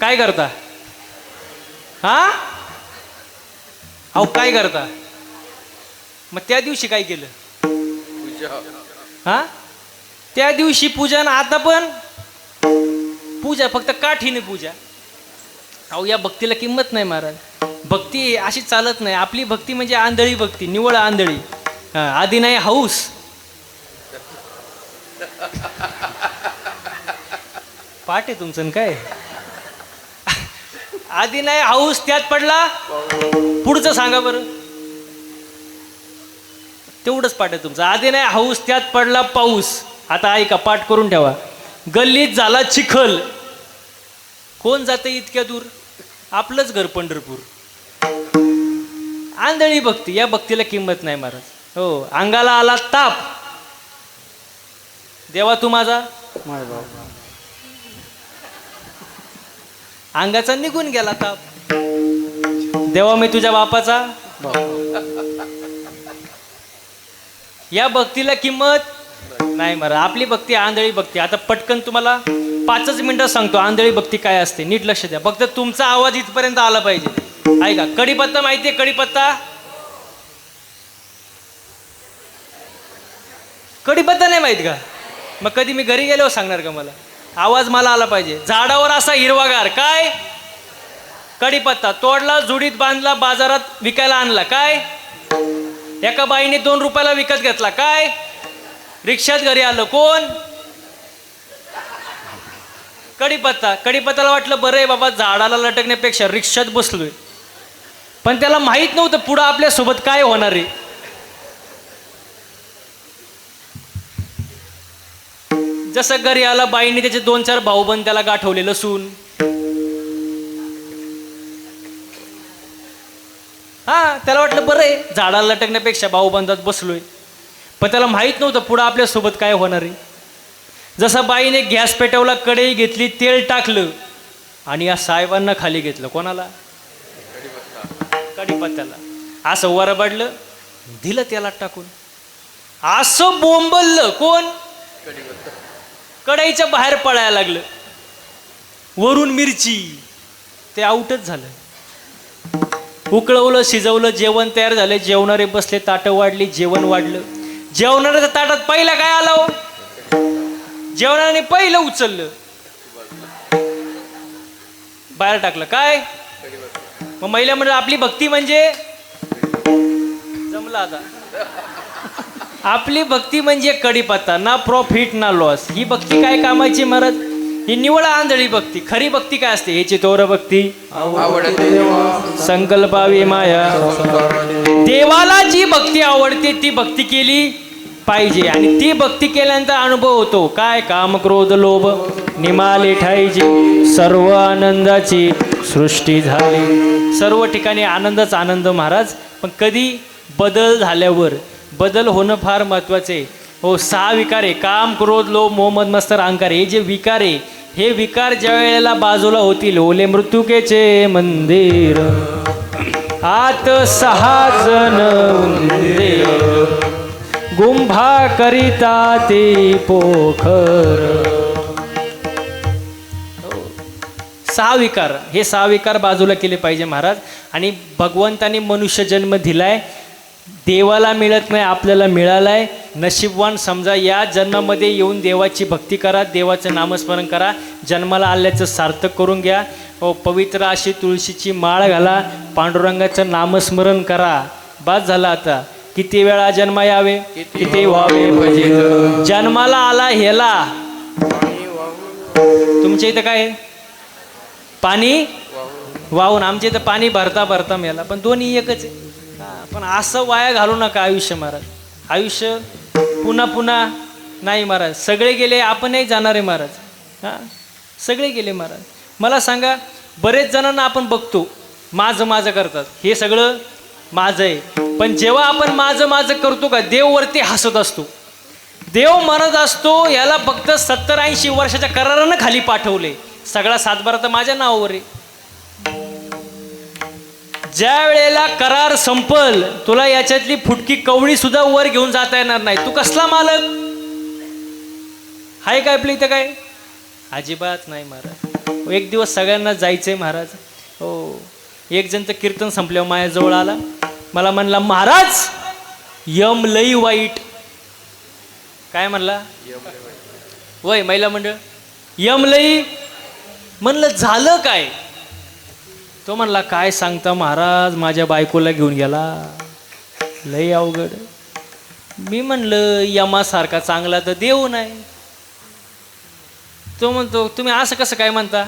काय करता? हा, अहो काय करता? मग त्या दिवशी काय केलं? हा, त्या दिवशी पूजा ना आता पण पूजा, फक्त काठीने पूजा. अहो या भक्तीला किंमत नाही महाराज. भक्ती अशी चालत नाही. आपली भक्ती म्हणजे आंधळी भक्ती, निवळ आंधळी. आधी नाही हौस. पाठ आहे तुमचं काय? आधी नाही हौस, त्यात पडला. पुढचं सांगा बरं. तेवढंच पाठ आहे तुमचं. आधी नाही हौस, त्यात पडला पाऊस. आता ऐका, पाठ करून ठेवा. गल्लीत झाला चिखल. कोण जाते इतक्या दूर? आपलंच घर पंढरपूर. आंधळी भक्ती, या भक्तीला किंमत नाही महाराज. हो, अंगाला आला ताप, देवा तू माझा. माझा भाऊ. अंगाचा निघून गेला ताप, देवा मी तुझ्या बापाचा. या भक्तीला किंमत नाही महाराज. आपली भक्ती आंधळी भक्ती. आता पटकन तुम्हाला 5 मिनिटात सांगतो आंधळी भक्ती काय असते. नीट लक्ष द्या. फक्त तुमचा आवाज इथपर्यंत आला पाहिजे. ऐका, कढीपत्ता माहितीये? कढीपत्ता, कढीपत्ता नाही माहित का? मग कधी मी घरी गेल्यावर सांगणार का? मला आवाज मला आला पाहिजे. झाडावर असा हिरवागार काय? कढीपत्ता. तोडला, जुडीत बांधला, बाजारात विकायला आणला काय? एका बाईने 2 रुपयाला विकत घेतला काय? रिक्षात घरी आलं कोण? कढीपत्ता. कढीपत्त्याला वाटलं बरं आहे बाबा, झाडाला लटकण्यापेक्षा रिक्षात बसलोय. पण त्याला माहित नव्हतं पुढं आपल्यासोबत काय होणार आहे. जसं घरी आला, बाईने त्याचे 2-4 भाऊबंद त्याला गाठवले लसूण. त्याला वाटलं बरं आहे, झाडाला लटकण्यापेक्षा भाऊबंदात बसलोय. पण त्याला माहित नव्हतं पुढं आपल्यासोबत काय होणार आहे. जसं बाईने गॅस पेटवला, कढई घेतली, तेल टाकलं आणि या साहेबांना खाली घेतलं. कोणाला? कढीपत्त्याला. असं वरबडलं, दिलं त्याला टाकून. असं बोंबललं कोण? कढईच्या बाहेर पळायला लागलं. वरून मिरची. ते आउटच झालं. उकळवलं, शिजवलं, जेवण तयार झालं. जेवणारे बसले, ताटं वाढली, जेवण वाढलं. जेवणाऱ्याच्या ताटात पहिलं काय आलं हो? जेवणाने पहिलं उचललं, बाहेर टाकलं काय? मग महिला म्हणजे आपली भक्ती म्हणजे जमलं. आता आपली भक्ती म्हणजे कढीपत्ता, ना प्रॉफिट ना लॉस. ही भक्ती काय कामाची महाराज? ही निवळ आंधळी भक्ती. खरी भक्ती काय असते? ह्याची तोर भक्ती संकल्पावी माया. देवाला जी भक्ती आवडते ती भक्ती केली पाहिजे. आणि ती भक्ती केल्यानंतर अनुभव होतो काय? काम क्रोध लोभ निमाले ठाईजी, सर्व आनंदाची सृष्टी झाली. सर्व ठिकाणी आनंदच आनंद महाराज. पण कधी? बदल झाल्यावर. बदल होणं फार महत्वाचे. हो, 6 विकार आहे. काम क्रोध लोभ मोह मद मत्सर अहंकार. हे जे विकार आहे, हे विकार ज्या वेळेला बाजूला होतील, ओले मृत्युकेचे मंदिर आत 6 जण उंदीर, गुंभा करिता ते पोखर. 6 विकार. हे 6 विकार बाजूला केले पाहिजे महाराज. आणि भगवंताने मनुष्य जन्म दिलाय. देवाला मिळत नाही, आपल्याला मिळालाय. नशीबवान समजा. या जन्मामध्ये येऊन देवाची भक्ती करा, देवाचं नामस्मरण करा, जन्माला आल्याचं सार्थक करून घ्या. व पवित्र अशी तुळशीची माळ घाला, पांडुरंगाचं नामस्मरण करा. बस झालं. आता किती वेळा जन्म यावे, किती व्हावे भजे. जन्माला आला ह्याला. तुमच्या इथं काय? पाणी वाहून. आमच्या इथं पाणी भरता भरता मेला. पण दोन्ही एकच आहे. पण असं वाया घालू नका आयुष्य महाराज. आयुष्य पुन्हा पुन्हा नाही महाराज. सगळे गेले, आपणही जाणार आहे महाराज. सगळे गेले महाराज. मला सांगा, बरेच जणांना आपण बघतो माझं माझं करतात. हे सगळं माझं आहे. पण जेव्हा आपण माझं माझं करतो का, देव वरती हसत असतो. देव म्हणत असतो याला फक्त 70-80 वर्षाच्या करारानं खाली पाठवले. सगळा 7-12 तर माझ्या नावावर आहे. ज्या वेळेला करार संपल, तुला याच्यातली फुटकी कवळी सुद्धा वर घेऊन जाता येणार नाही. तू कसला मालक हाय काय? आपल्या इथं काय? अजिबात नाही महाराज. एक दिवस सगळ्यांना जायचंय महाराज. हो, एक जण तर कीर्तन संपल्यावर माझ्याजवळ आला. मला म्हणला, महाराज यम लई वाईट. काय म्हणला? वय महिला मंडळ यमलई. म्हणलं झालं काय? तो म्हणला काय सांगता महाराज, माझ्या बायकोला घेऊन गेला, लई अवघड. मी म्हणलं यमासारखा चांगला तर देव नाही. तो म्हणतो तुम्ही असं कसं काय म्हणता?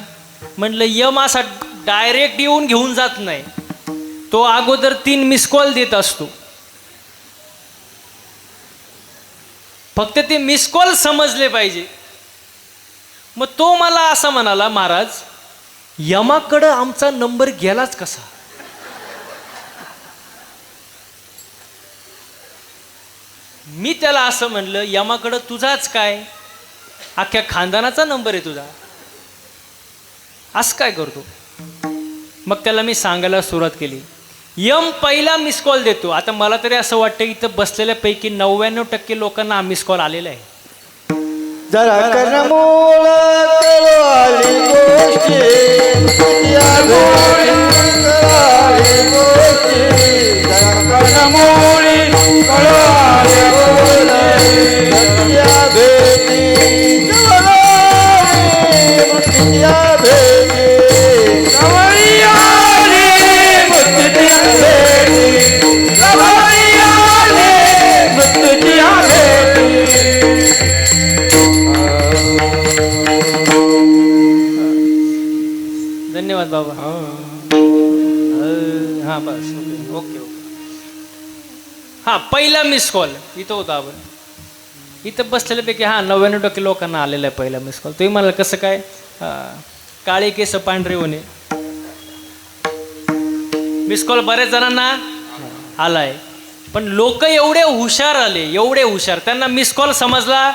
म्हणलं यम असा डायरेक्ट येऊन घेऊन जात नाही, तो अगोदर 3 मिस कॉल देत असतो. फक्त ते मिस कॉल समजले पाहिजे. मग तो मला असं म्हणाला, महाराज यमाकडं आमचा नंबर गेलाच कसा? मी त्याला असं म्हणलं, यमाकडं तुझाच काय, अख्ख्या खानदानाचा नंबर आहे तुझा, असं काय करतो? मग त्याला मी सांगायला सुरुवात केली. यम पहिला मिस कॉल देतो. आता मला तरी असं वाटतं इथं बसलेल्यापैकी 99% लोकांना हा मिस कॉल आलेला आहे. जरा कर्णमूळ कळवाली गोष्टी, या कळवाली गोष्टी, जरा कर्णमूळी कळवाली गोष्टी, या भेटी मुक्तीच्या भेटी, कवळीयाले मुक्तीच्या भेटी, कवळीयाले मुक्तीच्या भेटी. धन्यवाद बाबा. हां बस ओके. हां पहिला मिस कॉल इथं होता. आपण इथं बसलेल्यापैकी 99% लोकांना आलेला आहे पहिला मिस कॉल. तुम्ही म्हणाल कसं काय? काळे केस पांढरे होणे मिस कॉल बऱ्याच जणांना आलाय, पण लोक एवढे हुशार आले, एवढे हुशार, त्यांना मिस कॉल समजला.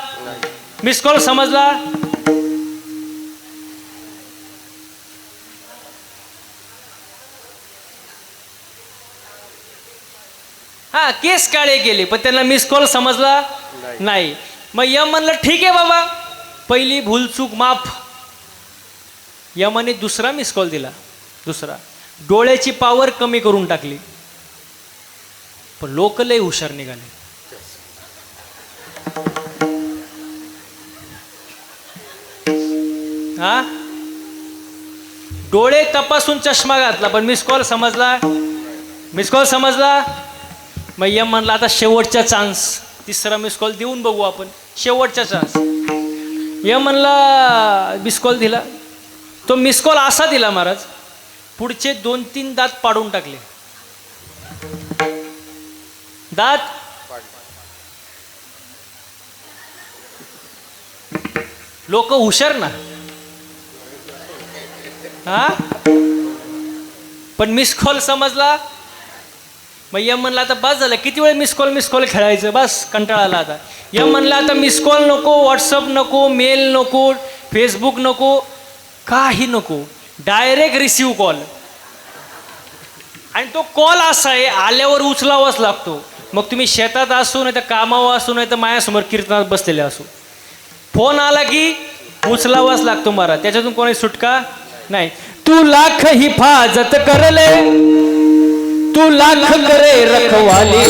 मिस कॉल समजला. हा केस काळे गेले, पण त्यांना मिस कॉल समजला नाही. मग यम म्हणलं ठीक आहे बाबा, पहिली भूलचूक माफ. यमाने दुसरा मिस कॉल दिला. दुसरा डोळ्याची पावर कमी करून टाकली. पण लोक लय हुशार निघाले. हा डोळे तपासून चष्मा घातला, पण मिस कॉल समजला. मिस कॉल समजला. मग यम म्हणला आता शेवटचा चान्स, तिसरा मिस कॉल देऊन बघू आपण, शेवटचा चान्स. यम म्हणला मिस कॉल दिला. तो मिस कॉल असा दिला महाराज, पुढचे 2-3 दात पाडून टाकले. दात लोक हुशार ना. हा पण मिस कॉल समजला. मग यम म्हणला आता बस झालं, किती वेळ मिस कॉल खेळायचं, बस कंटाळा आला आता. यम म्हणला आता मिस कॉल नको, व्हॉट्सअप नको, मेल नको, फेसबुक नको, काही नको, डायरेक्ट रिसिव्ह कॉल. आणि तो कॉल असा आहे आल्यावर उचलावाच लागतो. मग तुम्ही शेतात असू, नाही तर कामावर असू, नाही तर माझ्यासमोर कीर्तनात बसलेले असू, फोन आला की उचलावाच लागतो महाराज, त्याच्यातून कोणी सुटका नाही. तू लाख हिफाजत करले, तू लाख करे रखवाली,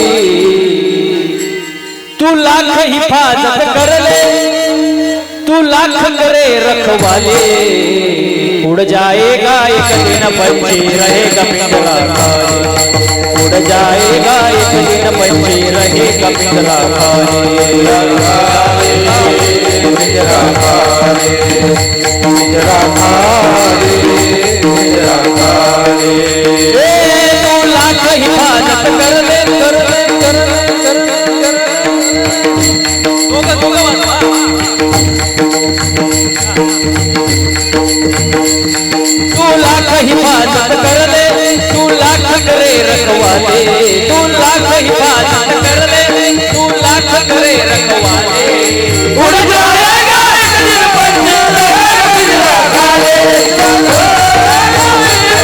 तू लाख हिफाजत करले, तू लाख करे रखवाली. उड़ जाएगा एक दिन पंछी रहेगा पिंजरा खाली, उड़ जाएगा एक दिन पंछी रहेगा पिंजरा खाली. पिंजरा खाली, पिंजरा खाली, पिंजरा खाली. तू लाख हिफाजत कर ले, कर ले, कर ले, कर ले, कर ले. दोघं वाजवा. तू लाख हिफाजत कर ले, तू लाख करे रखवाले, तू लाख हिफाजत कर ले, तू लाख करे रखवाले. उड़ जाएगा एक दिन पंछी रहेगा पिंजरा खाली,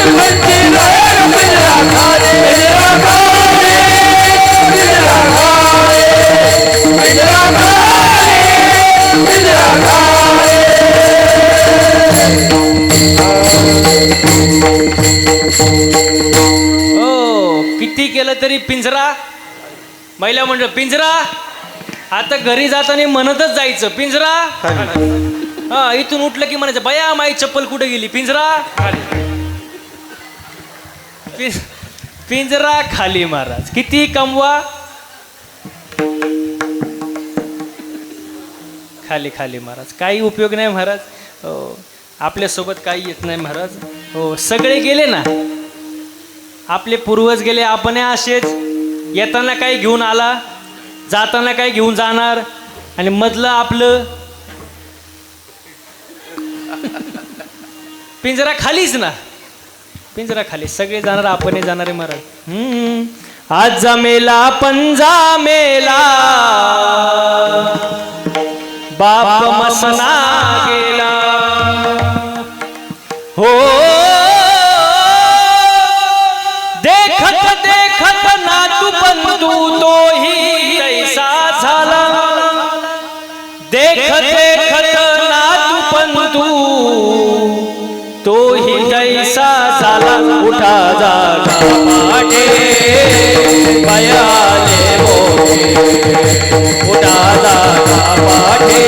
पंछी रहेगा पिंजरा खाली, पिंजरा खाली, पिंजरा खाली, पिंजरा खाली, पिंजरा खाली. हो किती केलं तरी पिंजरा. महिला मंडळ पिंजरा आता घरी जाताना म्हणतच जायचं पिंजरा. हा इथून उठलं की म्हणायचं बया माई चप्पल कुठे गेली, पिंजरा पिंजरा खाली. महाराज किती कमवा खाली खाली महाराज, काही उपयोग नाही महाराज. हो आपल्यासोबत काही येत नाही महाराज. हो सगळे गेले ना, आपले पूर्वज गेले, आपण असेच. येताना काही घेऊन आला, जाताना काही घेऊन जाणार, आणि मधलं आपलं पिंजरा खालीच ना, पिंजरा खाली. सगळे जाणार, आपण जाणार आहे महाराज. आज जमेला पंजा मेला, बाप मसना गेला. हो देखत देखत नातू बंधू तोही तैसा झाला. देखत देखत नातू बंधू तोही तैसा झाला. उठा जागा पाटे बयाले मोठे, उठा जागा पाटे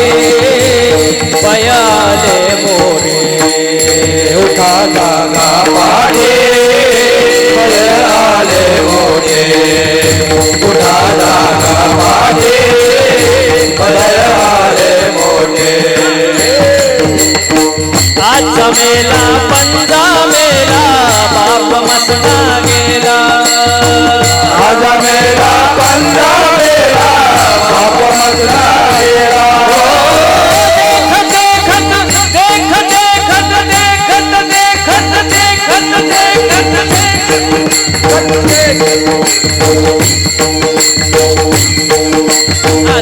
बयाले मोठे, उठा जागा पाडे बयाले मोठे, उठा जागा पाडे बयाले मोठे. आज जमेला पंजा मेला, बाप मसना गेला. आज मेला पंजा मेला, बाप मसना गेला.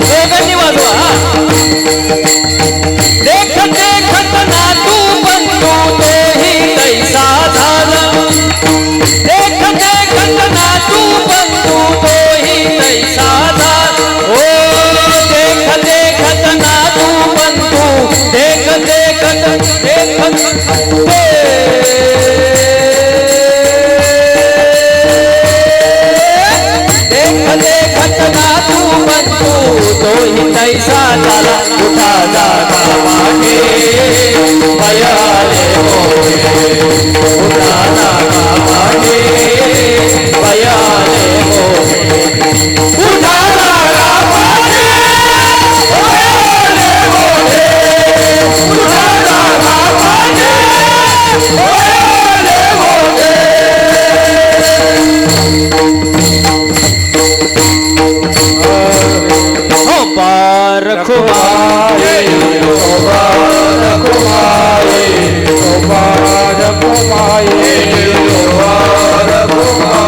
दोघांनी वाजवा. देखत देखत नातू बंधू तोही तैसा झाला. देखत देखत नातू बंधू तोही तैसा झाला. ओ देखत देखत नातू बंधू, देखत देखत देखत देखत नातू बंधू तोही तैसा झाला. उठा जागा पाटे बयाले मोठे, उठा जागा पाटे बयाले मोठे, उठा जागा पाटे बयाले मोठे, उठा जागा पाटे बयाले मोठे. बारक कुमारे बारक कुमारे बारक कुमारे बारक कुमारे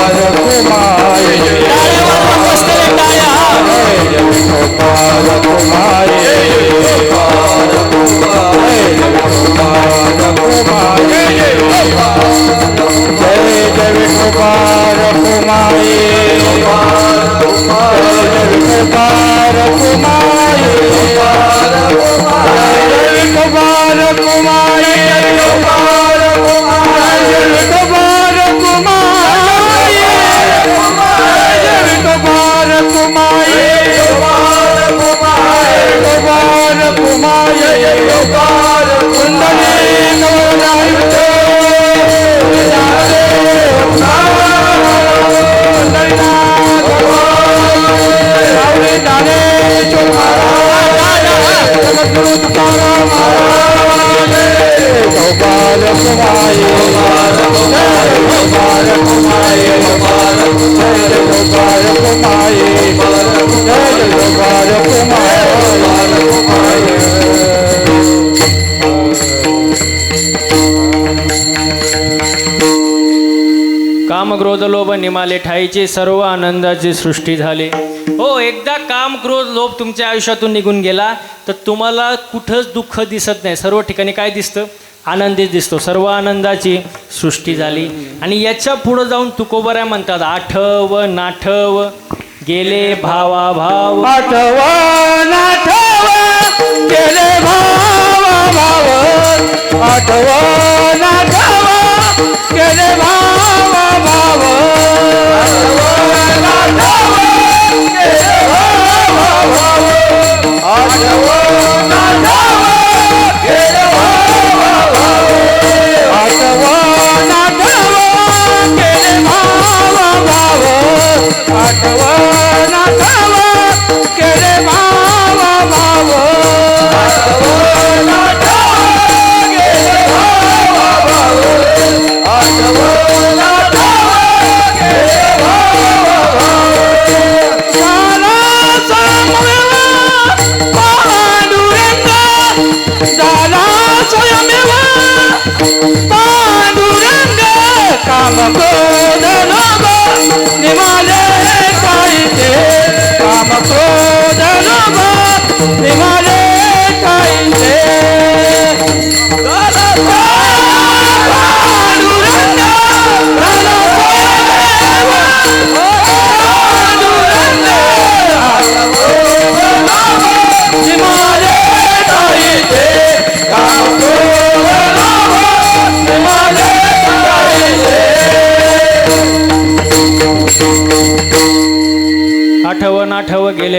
बारक कुमारे बारक कुमारे काम क्रोध लोभ निमाले ठाईची सर्व आनंदाची सृष्टी झाली. हो एकदा काम क्रोध लोभ तुमच्या आयुष्यातून निघून गेला तर तुम्हाला कुठंच दुःख दिसत नाही. सर्व ठिकाणी काय दिसतं? आनंदीच दिसतो. सर्व आनंदाची सृष्टी झाली. आणि याच्या पुढं जाऊन तुकोबऱ्या म्हणतात आठव नाठव गेले भावा भाव, आठव नाठव गेले भावा भाव, आठव नाठव गेले भावा भाव, आठव नाठव गेले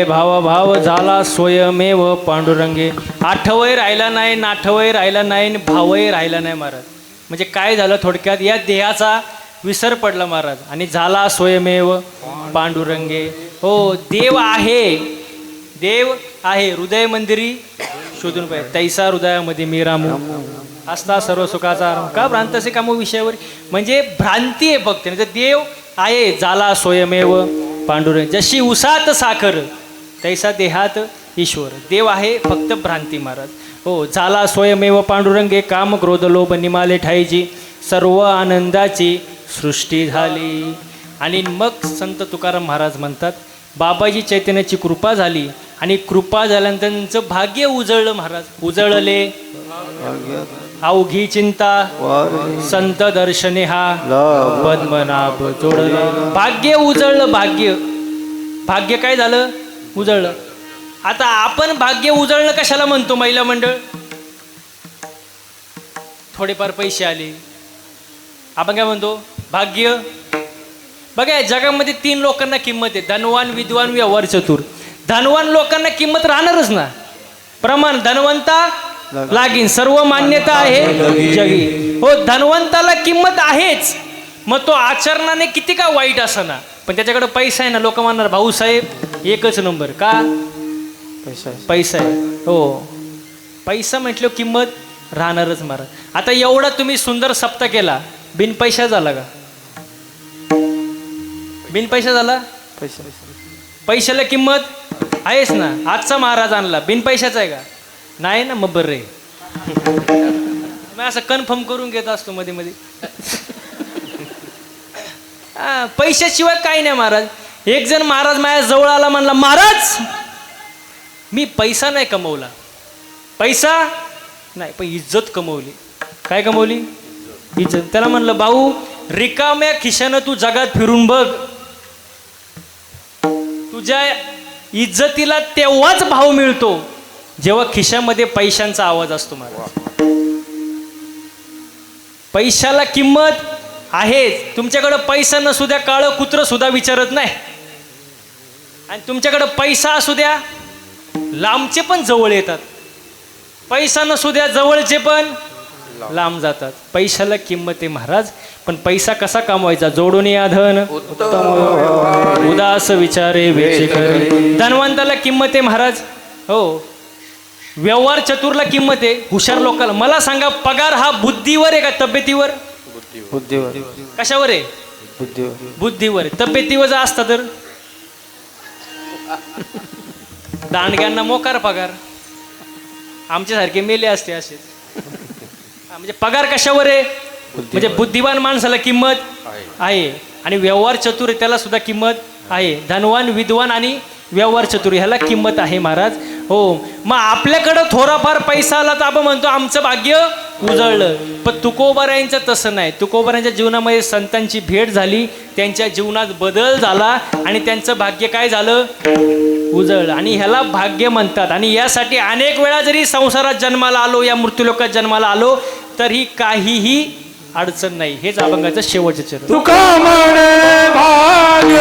राहिले भाव भाव झाला स्वयमेव पांडुरंगे. आठवय राहिला नाही, नाठवय राहिला नाही, भावही राहिला नाही महाराज. म्हणजे काय झालं थोडक्यात, या देहाचा विसर पडला महाराज आणि झाला स्वयमेव पांडुरंगे. हो, देव आहे, देव आहे, हृदय मंदिरी शोधून पाहिजे. तैसा हृदयामध्ये मी रामू असता सर्व सुखाचा आराम. का भ्रांतसे कामो विषयावर, म्हणजे भ्रांती आहे फक्त. म्हणजे देव आहे, झाला स्वयमेव पांडुरंग. जशी उसात साखर तैसा देहात ईश्वर. देव आहे, फक्त भ्रांती महाराज. हो, झाला स्वयमेव पांडुरंगे. काम क्रोध लोभ निमाले ठाईची, सर्व आनंदाची सृष्टी झाली. आणि मग संत तुकाराम महाराज म्हणतात, बाबाजी चैतन्याची कृपा झाली आणि कृपा झाल्यानंतर त्यांचं भाग्य उजळलं महाराज. उजळले अवघी चिंता संत दर्शने हा पद्मनाभ जोडलं. भाग्य उजळलं, भाग्य. भाग्य काय झालं? उजळलं. आता आपण भाग्य उजळलं कशाला म्हणतो महिला मंडळ? थोडेफार पैसे आले, आपण काय म्हणतो? भाग्य. बघा, या जगामध्ये 3 लोकांना किंमत आहे, धनवान, विद्वान, व्यवहार चतुर. धनवान लोकांना किंमत राहणारच ना. प्रमाण धनवंता लागीन, सर्व मान्यता आहे जगी. हो, धनवंताला किंमत आहेच, मग तो आचरणाने किती का वाईट असना, पण त्याच्याकडे पैसा आहे ना. लोक म्हणणार भाऊसाहेब एकच नंबर. का? पैसा आहे. हो, पैसा म्हटलं किंमत राहणारच महाराज. आता एवढा तुम्ही सुंदर सप्ताह केला, बिन पैसा झाला का? बिन पैसा झाला? पैशाला किंमत आहेच ना. आजचा महाराज आणला बिन पैशाचा आहे का? नाही ना. मग बरं आहे, मी असं कन्फर्म करून घेत असतो मध्ये मध्ये. पैशाशिवाय काही नाही महाराज. एक जण महाराज माझ्या जवळ आला, म्हणला, महाराज मी पैसा नाही कमवला, पैसा नाही, पण इज्जत कमवली. काय कमवली? इज्जत. त्याला म्हणलं, भाऊ रिकाम्या खिशानं तू जगात फिरून बघ, तुझ्या इज्जतीला तेव्हाच भाव मिळतो जेव्हा खिशामध्ये पैशांचा आवाज असतो महाराज. पैशाला किंमत आहेच. तुमच्याकडं पैसा नसू द्या, काळं कुत्रं सुद्धा विचारत नाही. आणि तुमच्याकडं पैसा असू द्या, लांबचे पण जवळ येतात. पैसा नसू द्या, जवळचे पण लांब जातात. पैशाला किंमत आहे महाराज. पण पैसा कसा कमवायचा? जोडून या धन उदास विचारे वेचे करे. धनवंताला किंमत आहे महाराज. हो, व्यवहार चतुरला किंमत आहे, हुशार लोकांना. मला सांगा, पगार हा बुद्धीवर आहे का तब्येतीवर? बुद्धीवर. कशावर आहे? बुद्धीवर. तब्येतीवर जर असता तर दांडग्यांना मोकार पगार, आमच्यासारखे मेले असते असे. म्हणजे पगार कशावर आहे? म्हणजे बुद्धिवान माणसाला किंमत आहे आणि व्यवहार चतुर आहे त्याला सुद्धा किंमत आहे. धनवान, विद्वान आणि व्यवहार चतुर ह्याला किंमत आहे महाराज. हो, मग आपल्याकडं थोडाफार पैसा आला तर आपण म्हणतो आमचं भाग्य उजळलं. पण तुकोबारायांचं तसं नाही. तुकोबारायांच्या जीवनामध्ये संतांची भेट झाली, त्यांच्या जीवनात बदल झाला आणि त्यांचं भाग्य काय झालं? उजळलं. आणि ह्याला भाग्य म्हणतात. आणि यासाठी अनेक वेळा जरी संसारात जन्माला आलो, या मृत्यूलोकात जन्माला आलो, तरी काहीही अडचण नाही. हेच अभंगाचं शेवटचं चरण. तुका म्हणे भाग्य